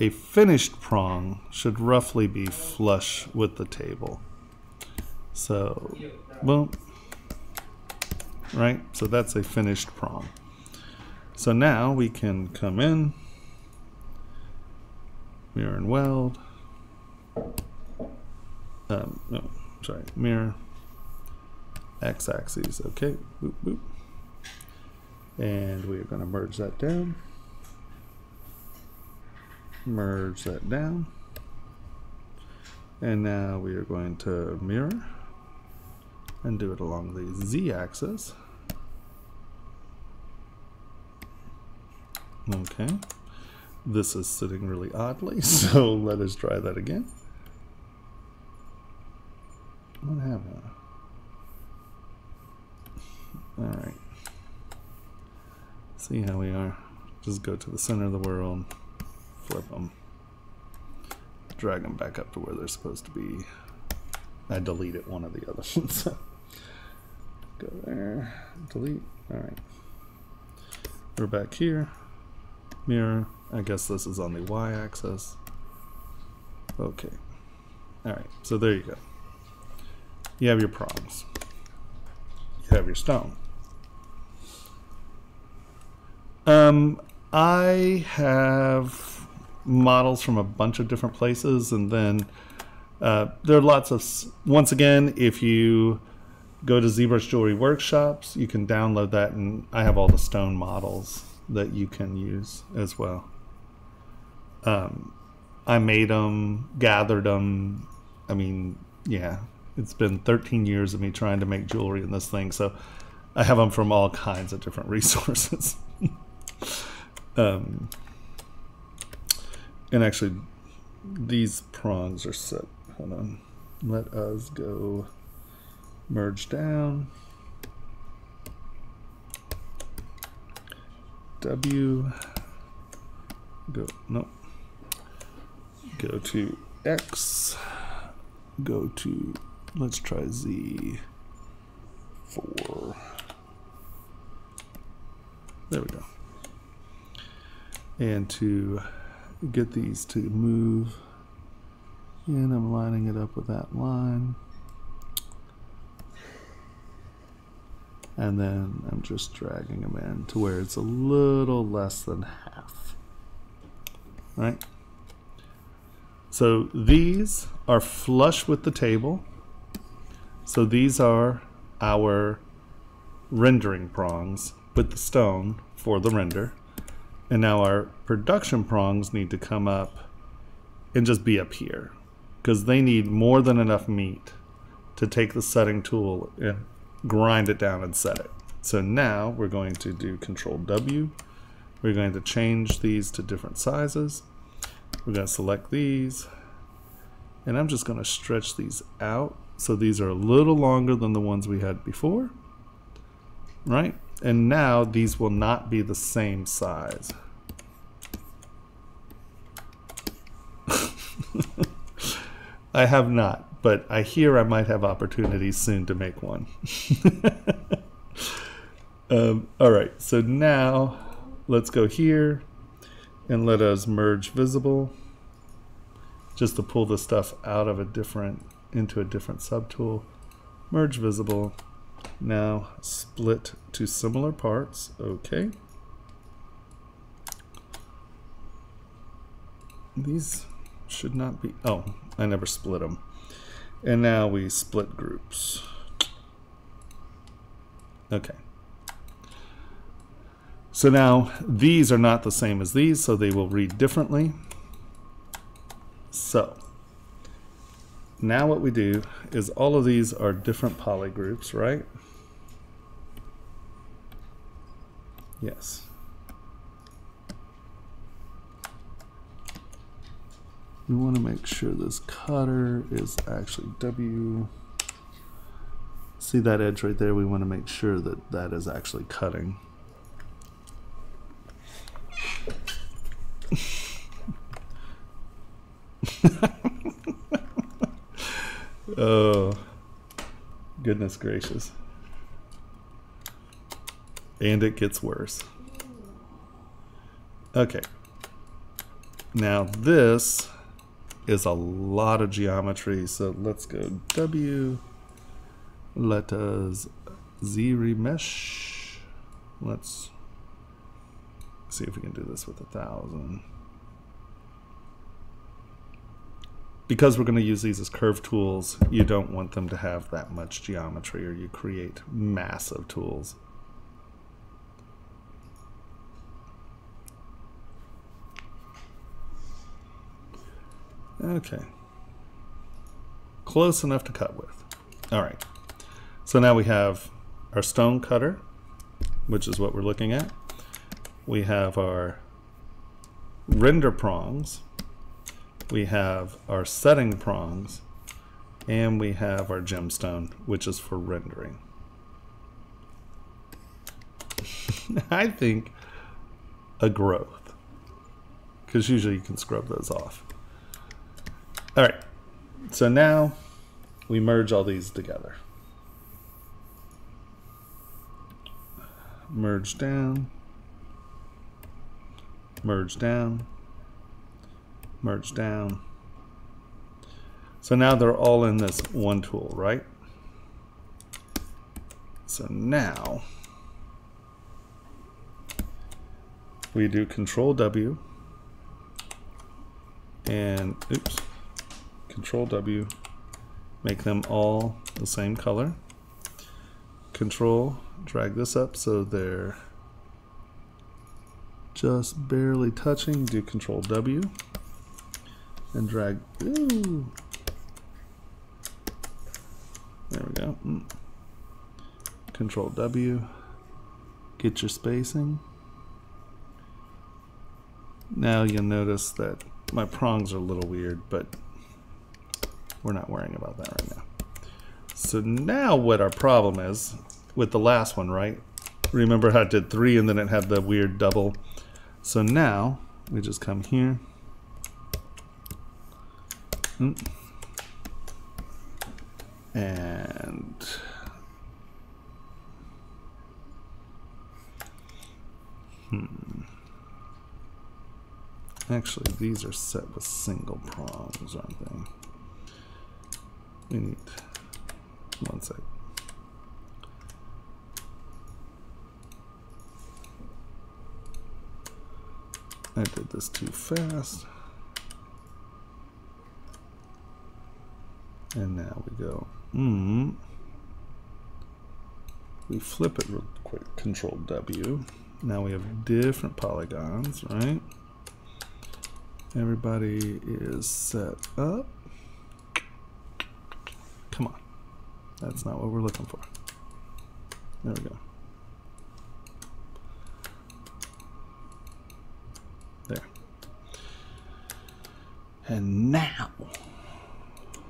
finished prong should roughly be flush with the table. So, well, right? So that's a finished prong. So now we can come in, mirror and weld, no, sorry, mirror, x-axis, okay, boop, boop. And we are going to merge that down, merge that down, and now we are going to mirror and do it along the z-axis. Okay, this is sitting really oddly, so let us try that again. What happened? All right. See how we are. Just go to the center of the world, flip them, drag them back up to where they're supposed to be. I deleted one of the other ones. Go there, delete. All right. We're back here. Mirror. I guess this is on the y-axis. Okay. All right. So there you go. You have your prongs. You have your stone. I have models from a bunch of different places, and then there are lots of, once again, if you go to ZBrush Jewelry Workshops, you can download that, and I have all the stone models that you can use as well. I made them, gathered them. I mean, yeah, it's been 13 years of me trying to make jewelry in this thing, so I have them from all kinds of different resources. And actually, these prongs are set. Hold on. Let us go merge down. W. Go. Nope. Go to X. Go to. Let's try Z. 4. There we go. And to get these to move, and I'm lining it up with that line. And then I'm just dragging them in to where it's a little less than half. Right? So these are flush with the table. So these are our rendering prongs with the stone for the render. And now our production prongs need to come up and just be up here, because they need more than enough meat to take the setting tool and grind it down and set it. So now we're going to do Control W. We're going to change these to different sizes. We're going to select these, and I'm just going to stretch these out. So these are a little longer than the ones we had before, right? And now these will not be the same size. I have not, but I hear I might have opportunities soon to make one. All right, so now let's go here and let us merge visible, just to pull the stuff out of a different, into a different subtool. Merge visible. Now split to similar parts. Okay. These should not be, oh, I never split them. And now we split groups. Okay. So now these are not the same as these, so they will read differently. So now what we do is all of these are different poly groups, right? Yes. We want to make sure this cutter is actually W. See that edge right there? We want to make sure that that is actually cutting. Oh, goodness gracious. And it gets worse. Okay. Now this is a lot of geometry, so let's go W. Let us Z remesh. Let's see if we can do this with 1,000. because we're going to use these as curve tools, you don't want them to have that much geometry or you create massive tools. Okay. Close enough to cut with. All right. So now we have our stone cutter, which is what we're looking at. We have our render prongs. We have our setting prongs. And we have our gemstone, which is for rendering. I think a growth, because usually you can scrub those off. All right, so now we merge all these together. Merge down, merge down, merge down. So now they're all in this one tool, right? So now we do Control W and oops. Control W, make them all the same color. Control, drag this up so they're just barely touching. Do Control W and drag. Ooh. There we go. Control W, get your spacing. Now you'll notice that my prongs are a little weird, but we're not worrying about that right now. So now what our problem is with the last one, right? Remember how it did 3 and then it had the weird double. So now we just come here. And actually these are set with single prongs, aren't they? We need one sec. I did this too fast. And now we go. We flip it real quick. Control W. Now we have different polygons, right? Everybody is set up. Come on. That's not what we're looking for. There we go. There. And now,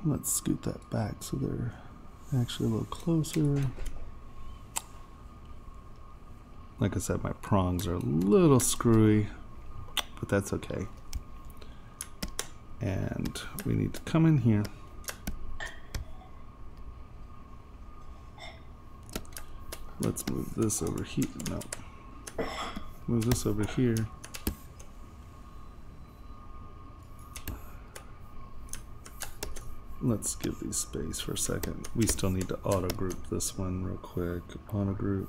let's scoot that back so they're actually a little closer. Like I said, my prongs are a little screwy, but that's okay. And we need to come in here. Let's move this over here. No. Move this over here. Let's give these space for a second. We still need to auto group this one real quick. Auto group.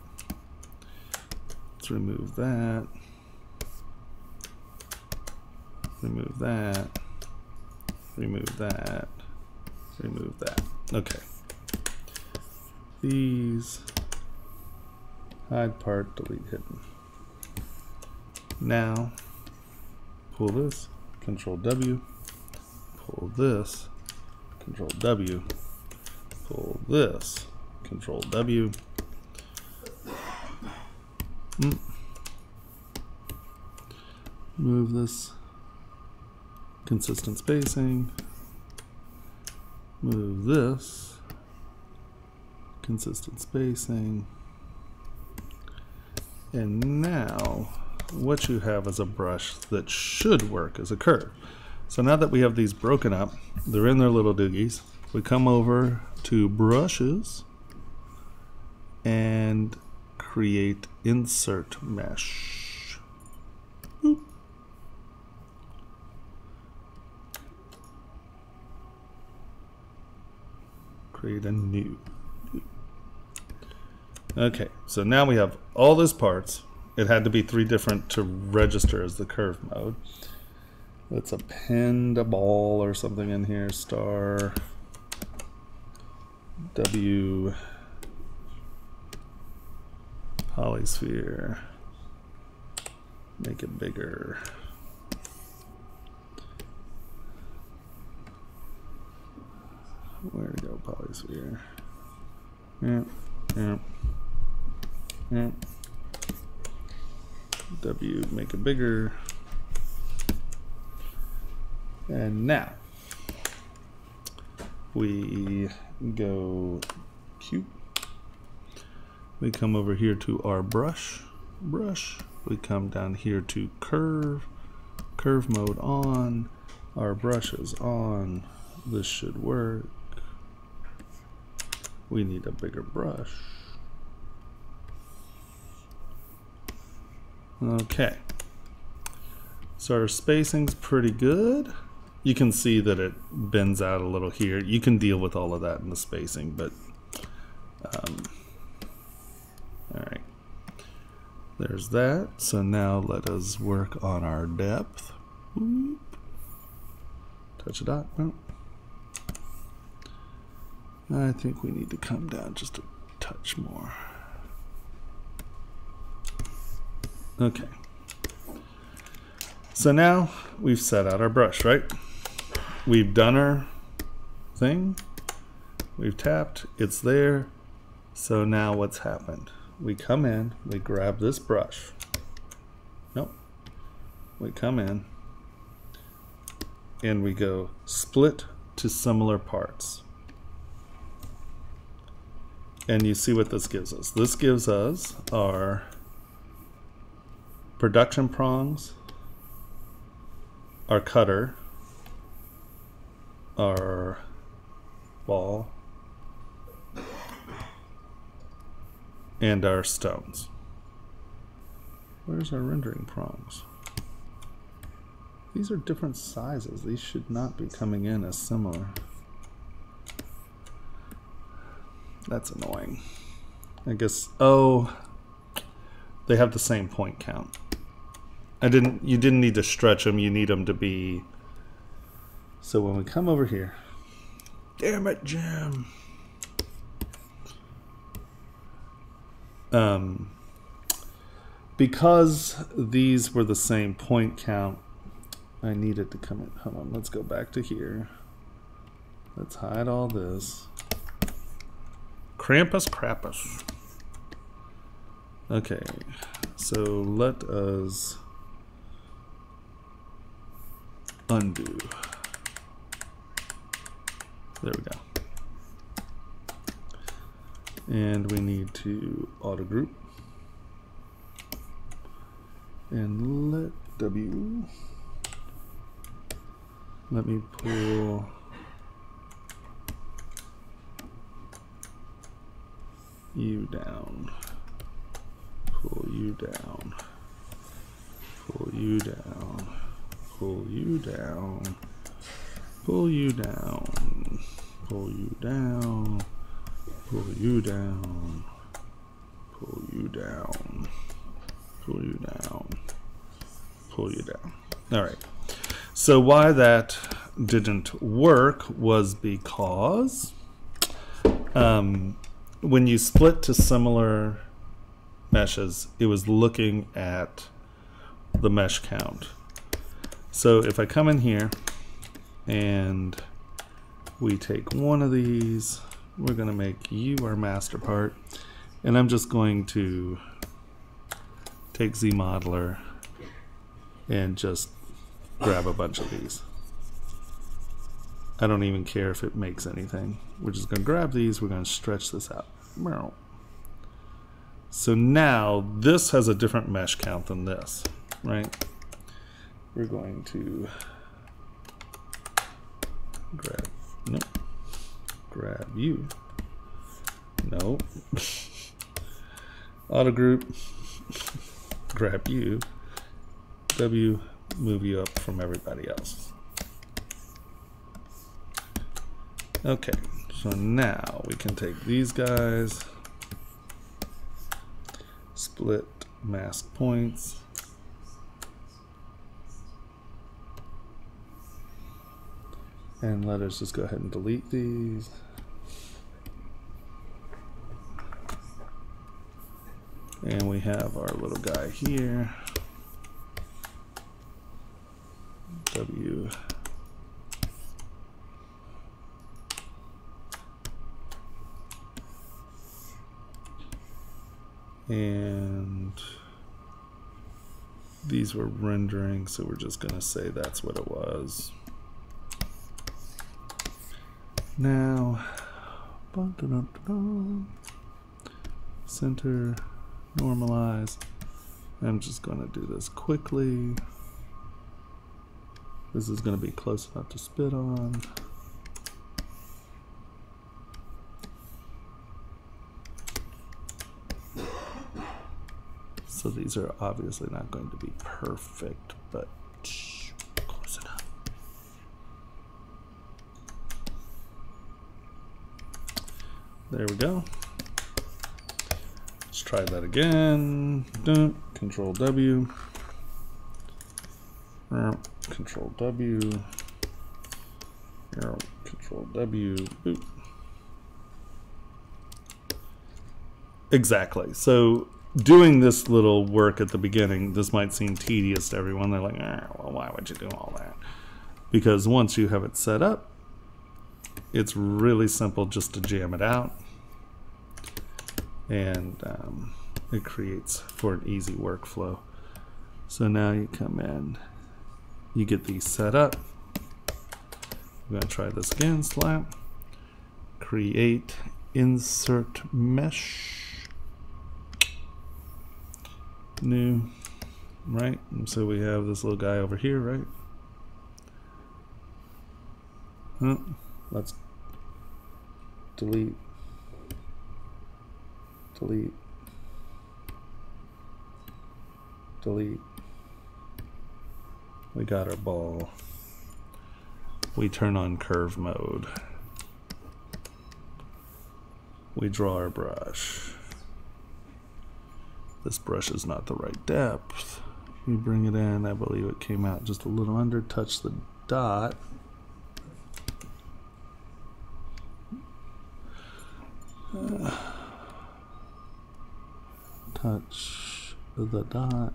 Let's remove that. Remove that. Remove that. Remove that. Okay. These. Hide part, delete hidden. Now, pull this, Control W, pull this, Control W, pull this, Control W. Move this, consistent spacing. Move this, consistent spacing. And now what you have is a brush that should work as a curve. So now that we have these broken up, they're in their little doogies, we come over to brushes and create insert mesh. Boop. Create a new. Okay, so now we have all those parts. It had to be 3 different to register as the curve mode. Let's append a ball or something in here. Star W polysphere. Make it bigger. Where to go, polysphere? Yeah. W, make it bigger. And now we go Q. We come over here to our brush. We come down here to curve. Curve mode on. Our brush is on. This should work. We need a bigger brush. Okay. So our spacing's pretty good. You can see that it bends out a little here. You can deal with all of that in the spacing, but all right. There's that. So now let us work on our depth. Whoop. Touch a dot. No. I think we need to come down just a touch more. Okay. So now we've set out our brush, right? We've done our thing. We've tapped. It's there. So now what's happened? We come in, we grab this brush. Nope. We come in and we go split to similar parts. And you see what this gives us. This gives us our production prongs, our cutter, our ball, and our stones. Where's our rendering prongs? These are different sizes. These should not be coming in as similar. That's annoying. I guess, oh, they have the same point count. You didn't need to stretch them, you need them to be. So when we come over here, damn it, Jim. Because these were the same point count, I needed to come in. Hold on, let's go back to here. Let's hide all this. Krampus Krampus. Okay, so let us undo. There we go. And we need to auto group. And let W. Let me pull you down. Pull you down. Pull you down. Pull you down. Pull you down. Pull you down. Pull you down. Pull you down. Pull you down. Pull you down. All right. So why that didn't work was because when you split to similar meshes, it was looking at the mesh count. So if I come in here and we take one of these, we're going to make you our master part, and I'm just going to take ZModeler and just grab a bunch of these. I don't even care if it makes anything. We're just going to grab these, we're going to stretch this out. So now this has a different mesh count than this, right? We're going to grab you. Nope. Auto group, grab you. W, move you up from everybody else. Okay, so now we can take these guys, split mask points, And let us just go ahead and delete these. And we have our little guy here. W. And these were rendering, so we're just going to say that's what it was. Now, center, normalize. I'm just going to do this quickly. This is going to be close enough to spit on. So these are obviously not going to be perfect, but close enough. There we go. Let's try that again. Control W. Control W. Control W. Boop. Exactly. So doing this little work at the beginning, this might seem tedious to everyone. They're like, well, why would you do all that? Because once you have it set up, it's really simple just to jam it out. And it creates for an easy workflow. So now you come in, you get these set up. I'm going to try this again, slap. Create, insert mesh. New, right? And so we have this little guy over here, right? Let's delete, delete, delete. We got our ball. We turn on curve mode. We draw our brush. This brush is not the right depth. We bring it in. I believe it came out just a little under. Touch the dot. Touch the dot.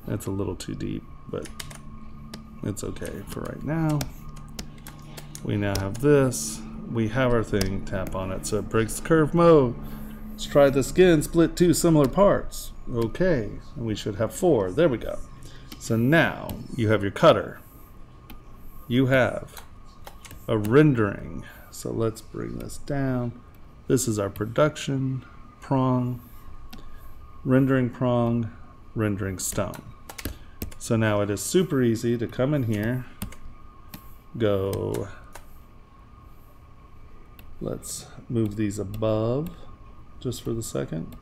That's a little too deep, but it's okay for right now. We now have this. We have our thing. Tap on it so it breaks the curve mode. Let's try this again. Split two similar parts. Okay, and we should have 4. There we go. So now you have your cutter. You have a rendering. So let's bring this down. This is our production prong, rendering stone. So now it is super easy to come in here, go, let's move these above just for the second.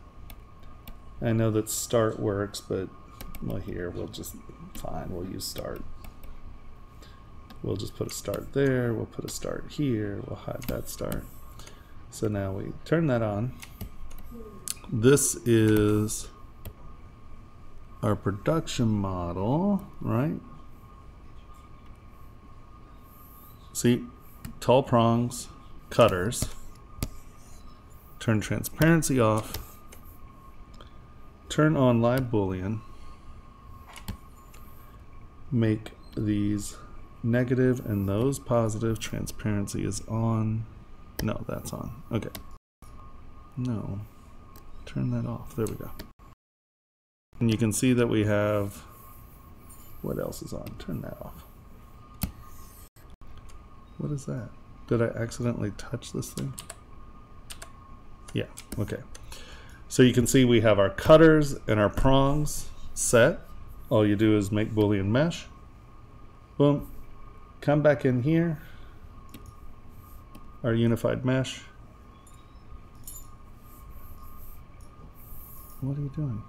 I know that start works, but well, here we'll just, fine, we'll use start. We'll just put a start there, we'll put a start here, we'll hide that start. So now we turn that on. This is our production model, right? See, tall prongs, cutters, turn transparency off, turn on live boolean, make these negative and those positive, transparency is on. No, that's on. Okay. No. Turn that off. There we go. And you can see that we have, what else is on? Turn that off. What is that? Did I accidentally touch this thing? Yeah, okay. So you can see we have our cutters and our prongs set. All you do is make Boolean mesh. Boom. Come back in here. Our unified mesh. What are you doing?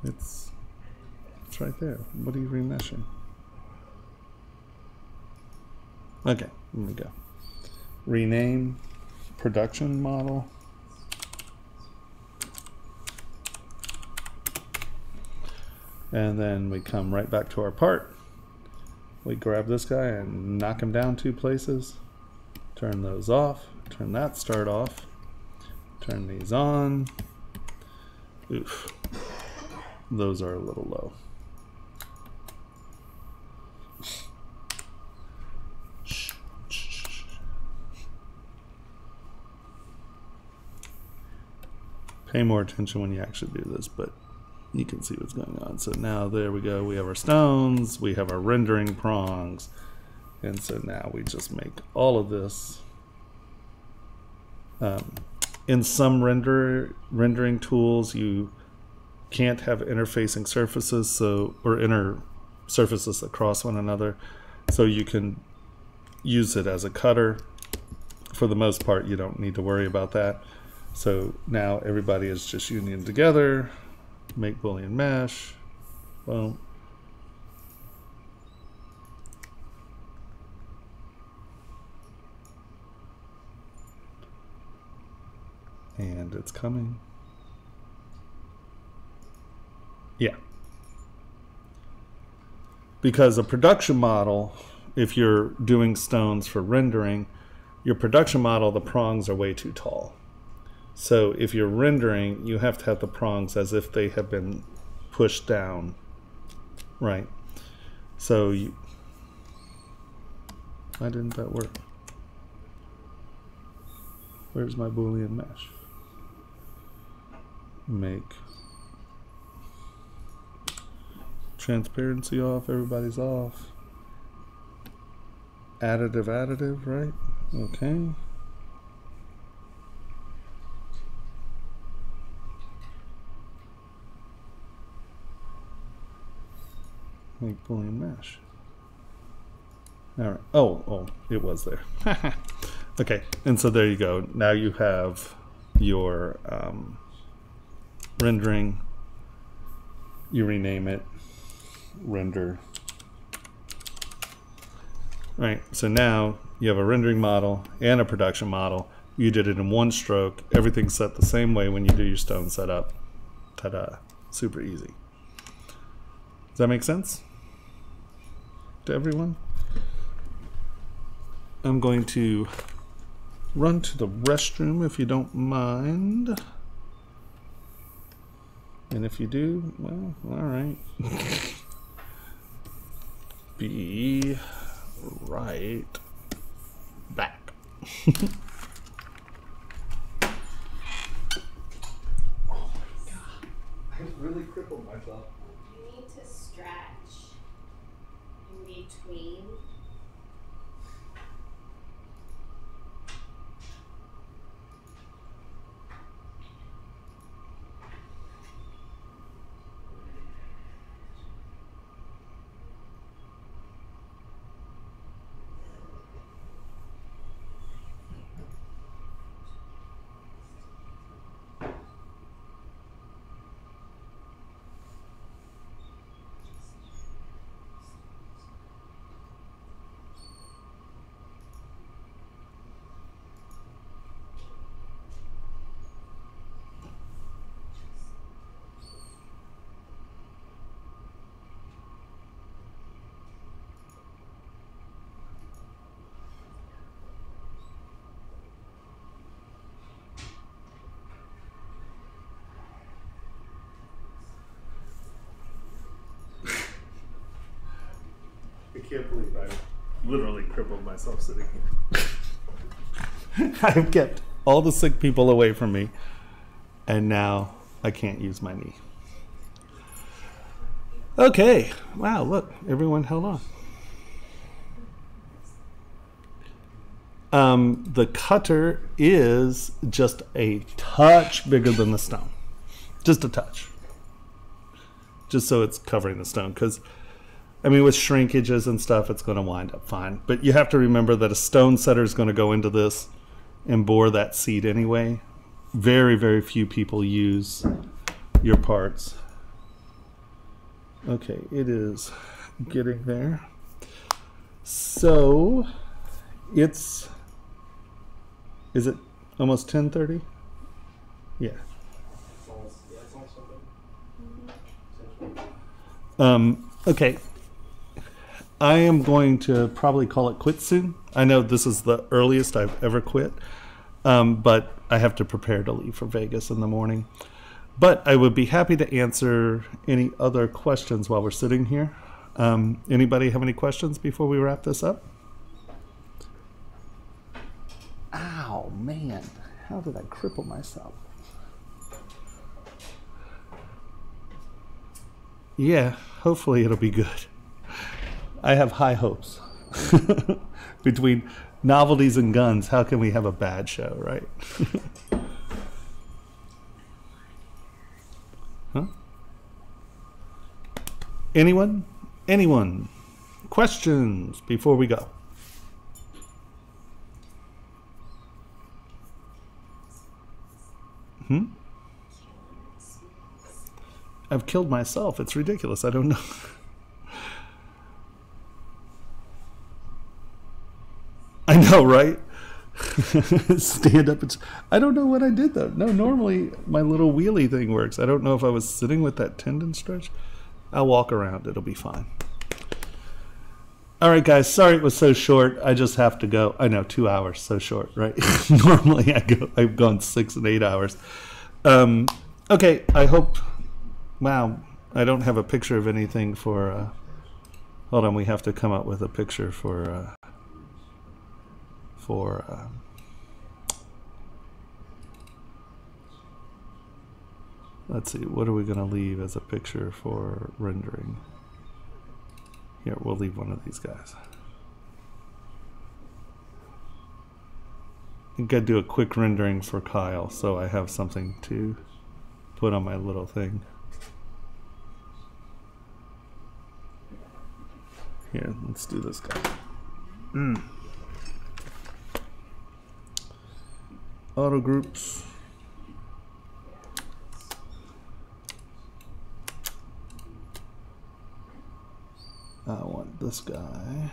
It's right there. What are you remeshing? Okay, here we go. Rename production model. And then we come right back to our part. we grab this guy and knock him down 2 places. Turn those off. Turn that start off. Turn these on. Oof. Those are a little low. Pay more attention when you actually do this, but you can see what's going on. So now there we go. We have our stones. We have our rendering prongs. And so now we just make all of this. In some rendering tools, you can't have interfacing surfaces, or inner surfaces across one another. So you can use it as a cutter. For the most part, you don't need to worry about that. So now everybody is just union together, make Boolean mesh, boom. And it's coming. Yeah. Because a production model, if you're doing stones for rendering, your production model, the prongs are way too tall. So if you're rendering, you have to have the prongs as if they have been pushed down, right? So why didn't that work? Where's my Boolean mesh? Make transparency off, everybody's off. Additive, right? Okay. Make Boolean mesh. All right. Oh, it was there. Okay, and so there you go. Now you have your rendering. You rename it render. Right. So now you have a rendering model and a production model. You did it in one stroke. Everything's set the same way when you do your stone setup. Ta-da! Super easy. Does that make sense to everyone? I'm going to run to the restroom if you don't mind. And if you do, well, all right. Be right back. I really crippled myself. You need to stretch in between. I can't believe I literally crippled myself sitting here. I've kept all the sick people away from me, and now I can't use my knee. Okay, wow, look, everyone held on. The cutter is just a touch bigger than the stone. Just a touch. Just so it's covering the stone, because I mean, with shrinkages and stuff, it's going to wind up fine. But you have to remember that a stone setter is going to go into this and bore that seed anyway. Very, very few people use your parts. Okay, it is getting there. So, is it almost 10:30? Yeah. Okay. I am going to probably call it quit soon. I know this is the earliest I've ever quit, but I have to prepare to leave for Vegas in the morning. But I would be happy to answer any other questions while we're sitting here. Anybody have any questions before we wrap this up? Ow, man. How did I cripple myself? Yeah, hopefully it'll be good. I have high hopes. Between novelties and guns, how can we have a bad show, right? Huh? Anyone? Anyone? Questions before we go? I've killed myself. It's ridiculous. I don't know. I know, right? Stand up. I don't know what I did, though. No, normally my little wheelie thing works. I don't know if I was sitting with that tendon stretch. I'll walk around. It'll be fine. All right, guys. Sorry it was so short. I just have to go. I know, 2 hours. So short, right? Normally I've gone 6 and 8 hours. Okay, I hope... Wow, I don't have a picture of anything for... hold on, we have to come up with a picture for let's see, what are we going to leave as a picture for rendering? Here, we'll leave one of these guys. I think I'd do a quick rendering for Kyle, so I have something to put on my little thing. Here, let's do this guy. Auto groups. I want this guy.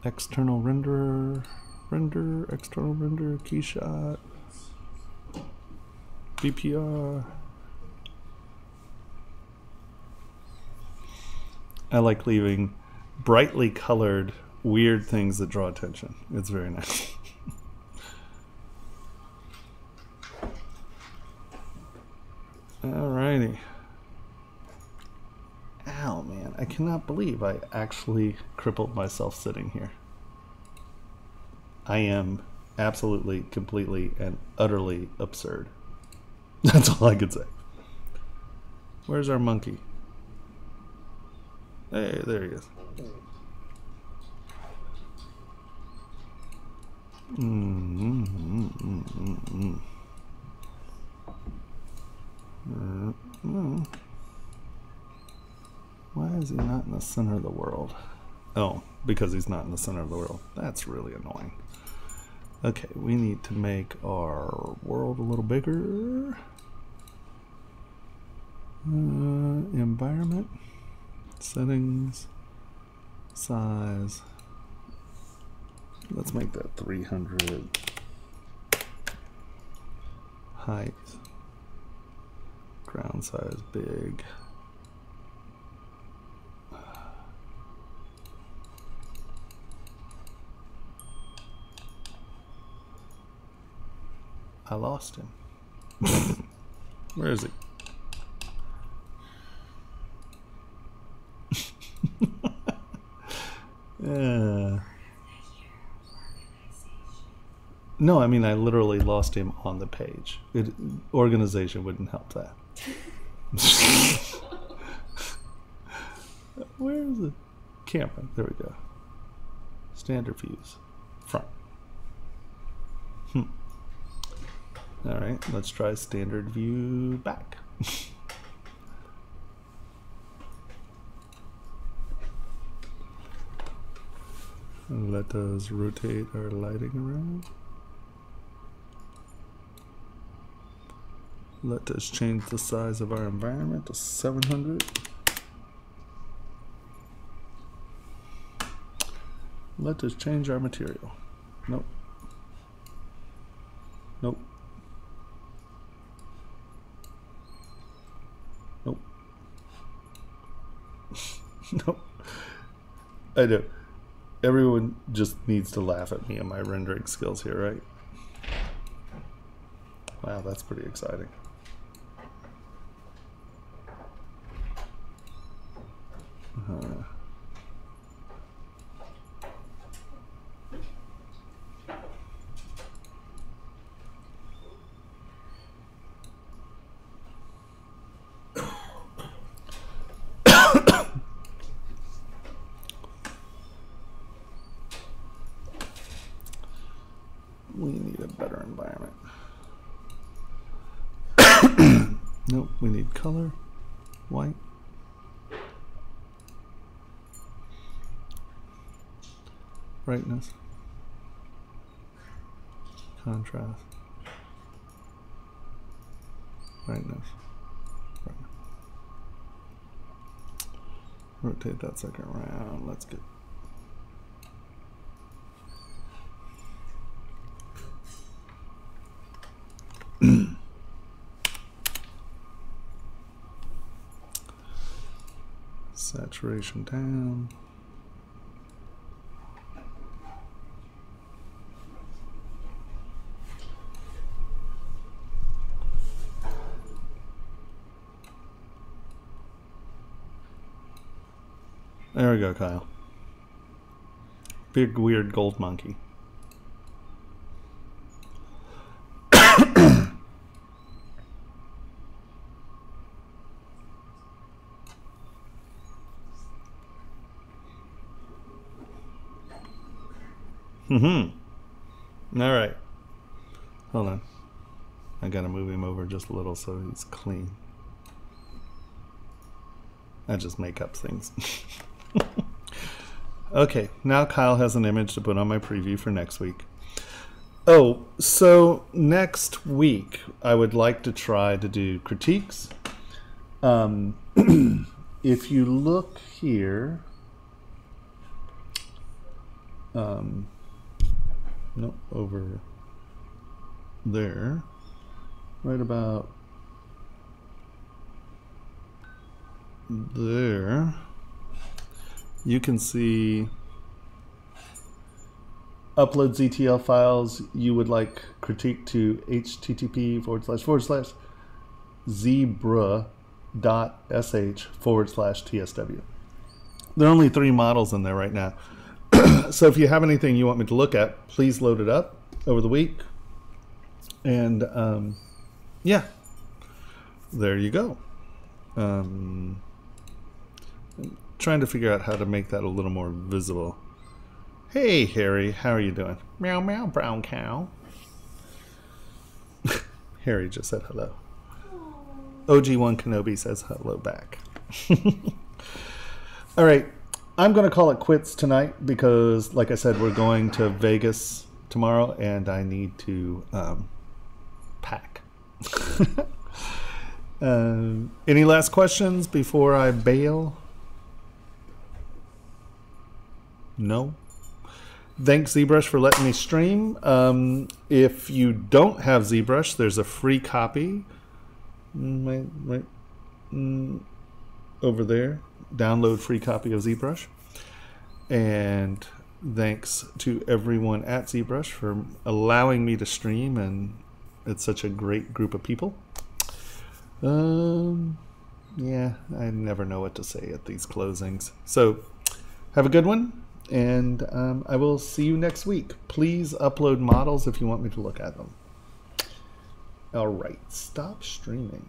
External renderer, external render, keyshot, BPR. I like leaving brightly colored, weird things that draw attention. It's very nice. Alrighty. Ow, man. I cannot believe I actually crippled myself sitting here. I am absolutely, completely, and utterly absurd. That's all I could say. Where's our monkey? Hey, there he is. Why is he not in the center of the world? Oh, because he's not in the center of the world. That's really annoying. Okay, we need to make our world a little bigger. Environment. Settings, size, let's make that 300, height, ground size big, I lost him. Where is he? No, I mean I literally lost him on the page. Organization wouldn't help that. Where is the camera? There we go. Standard views. Front. Alright, let's try standard view back. Let us rotate our lighting around. Let us change the size of our environment to 700. Let us change our material. Nope. Nope. Nope. No, I know. Everyone just needs to laugh at me and my rendering skills here, right? Wow, that's pretty exciting. We need a better environment. Nope, we need color, white. Brightness, contrast, brightness, brightness. Rotate that sucker around. Let's get saturation down. There we go, Kyle. Big weird gold monkey. All right. Hold on. I gotta move him over just a little so he's clean. I just make up things. Okay, now Kyle has an image to put on my preview for next week. Oh, so next week I would like to try to do critiques. If you look here, no, over there, right about there, you can see upload ZTL files you would like critique to http://ZBrush.sh/TSW. There are only 3 models in there right now. So if you have anything you want me to look at, please load it up over the week. And yeah, there you go. I'm trying to figure out how to make that a little more visible. Hey, Harry, how are you doing? Meow, meow, brown cow. Harry just said hello. OG1 Kenobi says hello back. All right, I'm going to call it quits tonight because, like I said, we're going to Vegas tomorrow and I need to pack. Any last questions before I bail? No? Thanks, ZBrush, for letting me stream. If you don't have ZBrush, there's a free copy right over there. Download free copy of ZBrush. And thanks to everyone at ZBrush for allowing me to stream, and it's such a great group of people. Yeah, I never know what to say at these closings. So have a good one. And I will see you next week. Please upload models if you want me to look at them. All right, stop streaming.